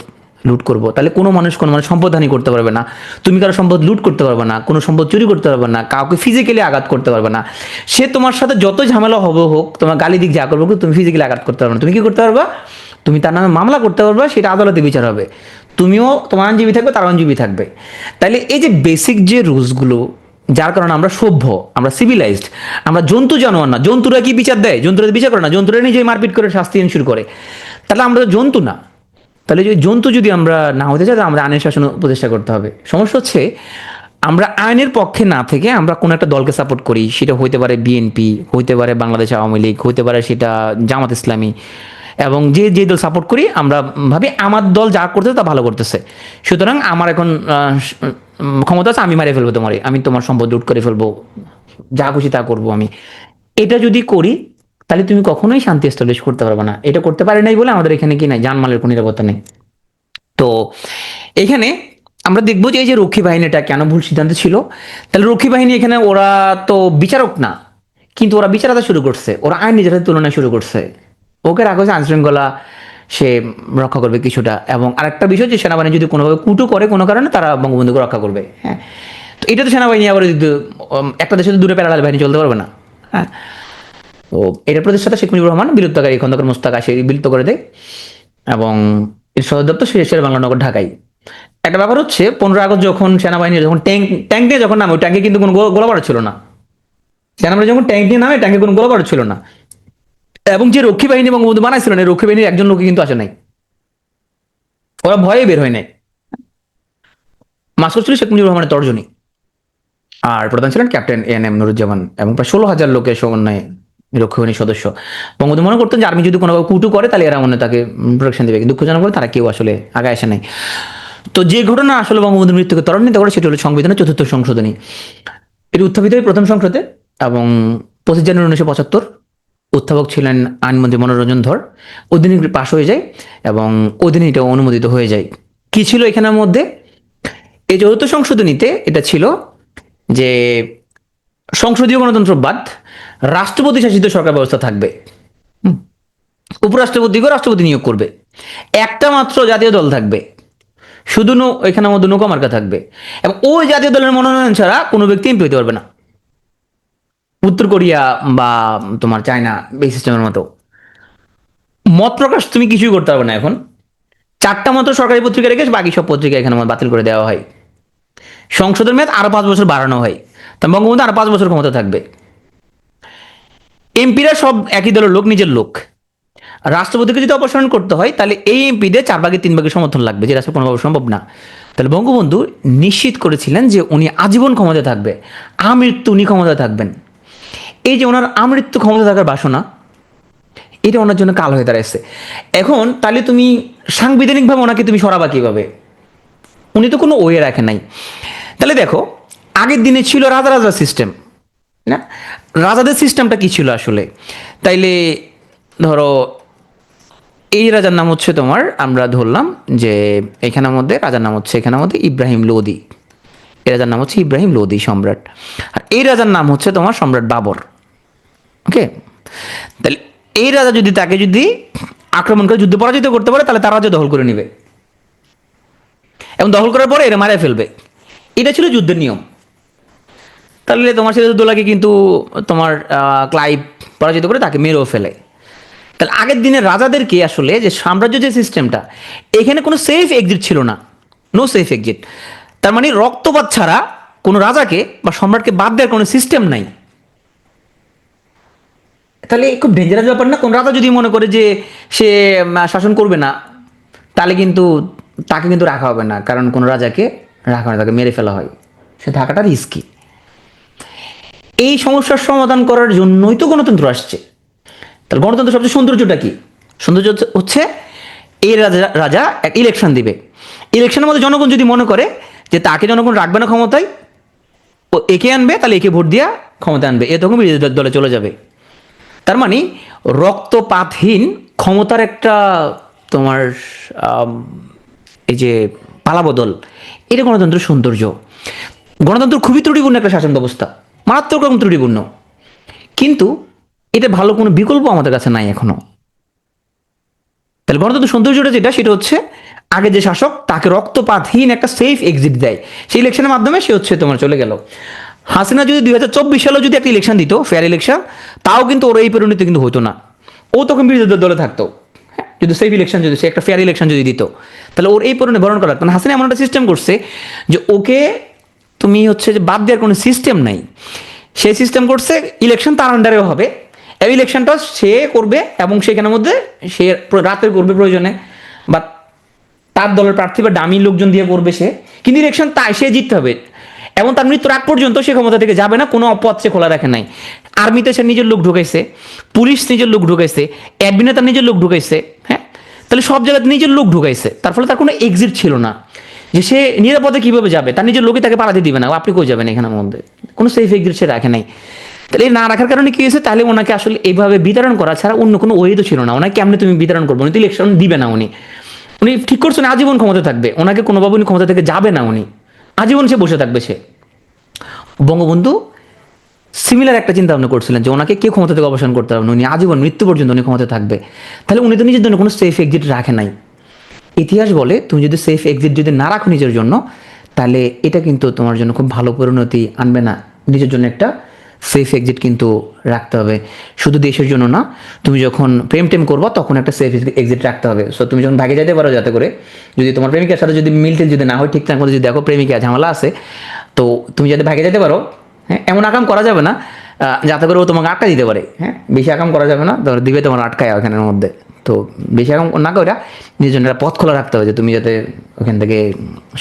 লুট করবো। তাহলে কোনো মানুষ সম্পদ হানি করতে পারবে না, তুমি কারো সম্পদ লুট করতে পারবে না, কোনো সম্পদ চুরি করতে পারবে না, কাউকে ফিজিক্যালি আঘাত করতে পারবে না। সে তোমার সাথে যত ঝামেলা হবে হোক, তোমার গালি দিক যা করবো, তুমি ফিজিক্যালি আঘাত করতে পারবে না। তুমি কি করতে পারবা? তুমি তার নামে মামলা করতে পারবা, সেটা আদালতে বিচার হবে, তুমিও তোমার আইনজীবী থাকবে, তার আইনজীবী থাকবে। তাইলে এই যে বেসিক যে রুলসগুলো, যার কারণে আমরা সভ্য, আমরা সিভিলাইজড, আমরা জন্তু জানোয়ার না। জন্তুরা কি বিচার দেয়? জন্তুরা বিচার করে না, জন্তুরা নিজেই মারপিট করে শাস্তি শুরু করে। তাহলে আমরা তো জন্তু না। তাহলে যদি জন্তু যদি আমরা না হতে চাই, তাহলে আমরা আইনের শাসন প্রতিষ্ঠা করতে হবে। সমস্যা হচ্ছে আমরা আইনের পক্ষে না থেকে আমরা কোনো একটা দলকে সাপোর্ট করি, সেটা হইতে পারে বিএনপি, হইতে পারে বাংলাদেশ আওয়ামী লীগ, হইতে পারে সেটা জামাত ইসলামী, এবং যে যে দল সাপোর্ট করি আমরা ভাবি আমার দল যা করতেছে তা ভালো করতেছে, সুতরাং আমার এখন ক্ষমতা আছে, আমি মারিয়ে ফেলবো তোমারে, আমি তোমার সম্পদ লুট করে ফেলবো, যা খুশি তা করবো আমি। এটা যদি করি, তাহলে তুমি কখনোই শান্তি এস্টাবলিশ করতে পারবে না। এটা করতে পারে নাই বলে আমাদের এখানে কি নাই, জানমালের কোনো নিরাপত্তা নেই। তো এখানে আমরা দেখবো যে এই যে রক্ষী বাহিনীটা কেন ভুল সিদ্ধান্ত ছিল। তাহলে রক্ষী বাহিনী এখানে ওরা তো বিচারক না, কিন্তু ওরা বিচারতা শুরু করছে, ওরা আইন নিজের হাতে তুলনা শুরু করছে। ওকে রাখা হয়েছে আইন শৃঙ্খলা সে রক্ষা করবে কিছুটা, এবং আরেকটা বিষয় যে সেনাবাহিনী যদি কোনোভাবে কুটু করে কোনো কারণে, তারা বঙ্গবন্ধুকে রক্ষা করবে। হ্যাঁ, তো এটা তো সেনাবাহিনী আবার একটা দেশে দূরে প্যারালাল বাহিনী চলতে পারবে না। হ্যাঁ, তো এটার প্রতিষ্ঠাতা শেখ মুজিবুর রহমান বিলুপ্তকারী খন্দকার মোস্তাক আসে বিলুপ্ত করে দেয়, এবং এর সদর দপ্তর শের বাংলা নগর ঢাকায়। একটা ব্যাপার হচ্ছে 15 আগস্ট যখন সেনাবাহিনী যখন ট্যাঙ্ক নিয়ে যখন নামে, ওই ট্যাঙ্কে কিন্তু কোনো গোলাবারুদ ছিল না। সেনাবাহিনী যখন ট্যাঙ্ক নিয়ে নামে, ট্যাঙ্কে কোনো গোলাবারুদ ছিল না। এবং যে রক্ষী বাহিনী বঙ্গবন্ধু বানাইছিলেন, এই রক্ষী বাহিনীর একজন লোক কিন্তু আসে নাই, ওরা ভয়ে বের হয় নাই। মাস্টার ছিল শেখ মুজিবুর রহমানের তর্জনী, আর প্রধান ছিলেন ক্যাপ্টেন এএনএম নুরুজ্জামান, এবং প্রায় 16,000 লোকের সমন্বয়ে রক্ষী বাহিনীর সদস্য। বঙ্গবন্ধু মনে করতেন যে আর্মি যদি কোনো কুটু করে, তাহলে এরা মনে তাকে প্রোটেকশন দেবে, কিন্তু দুঃখজনক করে তারা কেউ আসলে আগে আসে নাই। তো যে ঘটনা আসলে বঙ্গবন্ধুর মৃত্যুকে ত্বরান্বিত করে, সেটি হলো সংবিধানের 4th সংশোধনী। এটি উত্থাপিত হয় প্রথম সংসদে, এবং 25 জানুয়ারি 1975 উত্থাপক ছিলেন আইনমন্ত্রী মনোরঞ্জন ধর। অধীনে পাশ হয়ে যায়, এবং অধীনে এটা অনুমোদিত হয়ে যায়। কি ছিল এখানের মধ্যে? এই 4th সংশোধনীতে এটা ছিল যে সংসদীয় গণতন্ত্রবাদ, রাষ্ট্রপতি শাসিত সরকার ব্যবস্থা থাকবে, উপরাষ্ট্রপতিকে রাষ্ট্রপতি নিয়োগ করবে, একটা মাত্র জাতীয় দল থাকবে, শুধু এখানের মধ্যে নৌকা মার্কা থাকবে, এবং ওই জাতীয় দলের মনোনয়ন ছাড়া কোনো ব্যক্তি এমপি হতে পারবে না। উত্তর কোরিয়া বা তোমার চায়না এই সিস্টেমের মতো মত প্রকাশ তুমি কিছুই করতে পারবে না। এখন 4টা মাত্র সরকারি পত্রিকা রেখে বাকি সব পত্রিকা এখানে বাতিল করে দেওয়া হয়। সংসদের মেয়াদ আরো 5 বছর বাড়ানো হয়, তা বঙ্গবন্ধু আরো 5 বছর ক্ষমতা থাকবে। এমপিরা সব একই দলের লোক, নিজের লোক। রাষ্ট্রপতিকে যদি অপসারণ করতে হয়, তাহলে এই এমপিদের 4/3 সমর্থন লাগবে, যেটা আসলে কোনোভাবে সম্ভব না। তাহলে বঙ্গবন্ধু নিশ্চিত করেছিলেন যে উনি আজীবন ক্ষমতায় থাকবে, আমৃত্যু উনি ক্ষমতায় থাকবেন। এই যে ওনার আমৃত্যু ক্ষমতা থাকার বাসনা, এটা ওনার জন্য কাল হয়ে দাঁড়াচ্ছে। এখন তাহলে তুমি সাংবিধানিকভাবে ওনাকে তুমি সরাবা কিভাবে? উনি তো কোনো ওয়ে রাখে নাই। তাহলে দেখো, আগের দিনে ছিল রাজা রাজা সিস্টেম, না? রাজাদের সিস্টেমটা কি ছিল আসলে? তাইলে ধরো এই রাজার নাম হচ্ছে তোমার, আমরা ধরলাম যে এখানের মধ্যে রাজার নাম হচ্ছে, এখানের মধ্যে ইব্রাহিম লোদি, এই রাজার নাম হচ্ছে ইব্রাহিম লোদি সম্রাট, আর এই রাজার নাম হচ্ছে তোমার সম্রাট বাবর। ওকে, তাহলে এই রাজা যদি তাকে যদি আক্রমণ করে যুদ্ধে পরাজিত করতে পারে, তাহলে তার রাজ্য দখল করে নেবে, এবং দখল করার পরে এরা মারা ফেলবে। এটা ছিল যুদ্ধের নিয়ম। তাহলে তোমার সিরাজউদ্দৌলাকে কিন্তু তোমার ক্লাইভ পরাজিত করে তাকে মেরেও ফেলে। তাহলে আগের দিনের রাজাদেরকে আসলে যে সাম্রাজ্য যে সিস্টেমটা, এখানে কোনো সেফ এক্সিট ছিল না, নো সেফ এক্সিট। তার মানে রক্তপাত ছাড়া কোনো রাজাকে বা সম্রাটকে বাদ দেওয়ার কোনো সিস্টেম নাই। তাহলে খুব ডেঞ্জারাস ব্যাপার না? কোন রাজা যদি মনে করে যে সে শাসন করবে না, তাহলে কিন্তু তাকে কিন্তু রাখা হবে না, কারণ কোনো রাজাকে রাখা হয়, তাকে মেরে ফেলা হয়, সে থাকাটা রিস্কি। এই সমস্যার সমাধান করার জন্যই তো গণতন্ত্র আসছে। তাহলে গণতন্ত্র সবচেয়ে সৌন্দর্যটা কি? সৌন্দর্য হচ্ছে এই রাজা রাজা এক ইলেকশন দিবে, ইলেকশনের মধ্যে জনগণ যদি মনে করে যে তাকে জনগণ রাখবে না ক্ষমতায়, ও একে আনবে, তাহলে একে ভোট দিয়া ক্ষমতা আনবে, এ তখন বিরোধী দলে চলে যাবে। তার মানে রক্তপাতহীন ক্ষমতার একটা তোমার এই যে পালাবদল, এটা গণতন্ত্রের সৌন্দর্য। গণতন্ত্র খুবই ত্রুটিপূর্ণ একটা শাসন ব্যবস্থা, মারাত্মক রকম ত্রুটিপূর্ণ, কিন্তু এটা ভালো কোনো বিকল্প আমাদের কাছে নাই এখনো। তাহলে গণতন্ত্র সৌন্দর্যটা যেটা, সেটা হচ্ছে আগে যে শাসক তাকে রক্তপাতহীন একটা সেফ এক্সিট দেয়, সেই ইলেকশনের মাধ্যমে সে হচ্ছে তোমার চলে গেল। হাসিনা যদি 2024 সালেও যদি একটা ইলেকশন দিত, ফেয়ার ইলেকশন, তাও কিন্তু ওর এই পরিণতি কিন্তু হতো না, ও তখন বিরোধী দলে থাকতো। হ্যাঁ, যদি সেফ ইলেকশন, যদি সে একটা ফেয়ার ইলেকশন যদি দিত, তাহলে ওর এই পরিণতি বরণ করা লাগতো না। হাসিনা এমন একটা সিস্টেম করছে যে ওকে তুমি হচ্ছে যে বাদ দেওয়ার কোনো সিস্টেম নাই, সে সিস্টেম করছে ইলেকশন তার আন্ডারেও হবে, এই ইলেকশনটা সে করবে এবং সেখানের মধ্যে সে রাতের করবে প্রয়োজনে, বা তার দলের প্রার্থী বা দামি লোকজন দিয়ে করবে সে, কিন্তু ইলেকশন তাই সে জিততে হবে এবং তার মৃত্যুর আগ পর্যন্ত সে ক্ষমতা থেকে যাবে না, কোনো অপথ সে খোলা রাখে নাই। আর্মিতে সে নিজের লোক ঢুকাইছে, পুলিশ নিজের লোক ঢুকাইছে, অ্যাডমিনে তার নিজের লোক ঢুকাইছে। হ্যাঁ, তাহলে সব জায়গাতে নিজের লোক ঢুকাইছে, তার ফলে তার কোনো এক্সিট ছিল না যে সে নিরাপদে কিভাবে যাবে, তার নিজের লোকই তাকে পালাতে দিবে না, আপনি কই যাবেন, এখানের মধ্যে কোনো সেফ এক্সিট সে রাখে নাই। তাহলে এই না রাখার কারণে কি হয়েছে, তাহলে ওনাকে আসলে এইভাবে বিতরণ করা ছাড়া অন্য কোনো ওয়ে তো ছিল না। ওনাকে কেমনে তুমি বিতরণ করবো, উনি তো ইলেকশন দিবে না, উনি উনি ঠিক করছেন আজীবন ক্ষমতা থাকবে, ওনাকে কোনোভাবে উনি ক্ষমতা থেকে যাবে না, উনি আজীবন সে বসে থাকবে। সে বঙ্গবন্ধু সিমিলার একটা চিন্তা ভাবনা করছিলেন যে ওনাকে কেউ ক্ষমতা থেকে অবসান করতে পারবে না, উনি আজীবন মৃত্যু পর্যন্ত উনি ক্ষমতা থাকবে। তাহলে উনি তো নিজের জন্য কোনো সেফ এক্সিট রাখে নাই। ইতিহাস বলে তুমি যদি সেফ এক্সিট যদি না রাখো নিজের জন্য, তাহলে এটা কিন্তু তোমার জন্য খুব ভালো পরিণতি আনবে না। নিজের জন্য একটা সেফ এক্সিট কিন্তু রাখতে হবে, শুধু দেশের জন্য না, তুমি যখন প্রেম টেম করবো তখন একটা সেফ এক্সিট রাখতে হবে। সো তুমি যখন ভাগে যেতে পারো, যাতে করে যদি তোমার প্রেমিকার সাথে যদি মিলটেল যদি না হয় ঠিকঠাক মতো, যদি দেখো প্রেমিকা ঝামেলা আছে, তো তুমি যাতে ভাগে যেতে পারো। হ্যাঁ, এমন আকাম করা যাবে না যাতে করে ও তোমাকে আটকা দিতে পারে। হ্যাঁ, বেশি আকাম করা যাবে না, ধর দিবে তোমার আটকায় ওখানের মধ্যে। তো বেশি আকাম না করে নিজের জন্য একটা পথ খোলা রাখতে হবে যে তুমি যাতে ওখান থেকে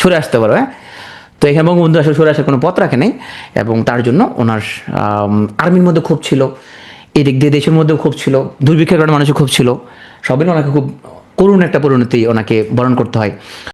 সরে আসতে পারো। হ্যাঁ, তো এখানে বঙ্গবন্ধু আসলে সরে আসার কোনো পথ রাখে নাই, এবং তার জন্য ওনার আর্মির মধ্যে ক্ষোভ ছিল, এদিক দিয়ে দেশের মধ্যেও ক্ষোভ ছিল, দুর্ভিক্ষের কারণে মানুষের ক্ষোভ ছিল, সবের ওনাকে খুব করুণ একটা পরিণতি ওনাকে বরণ করতে হয়।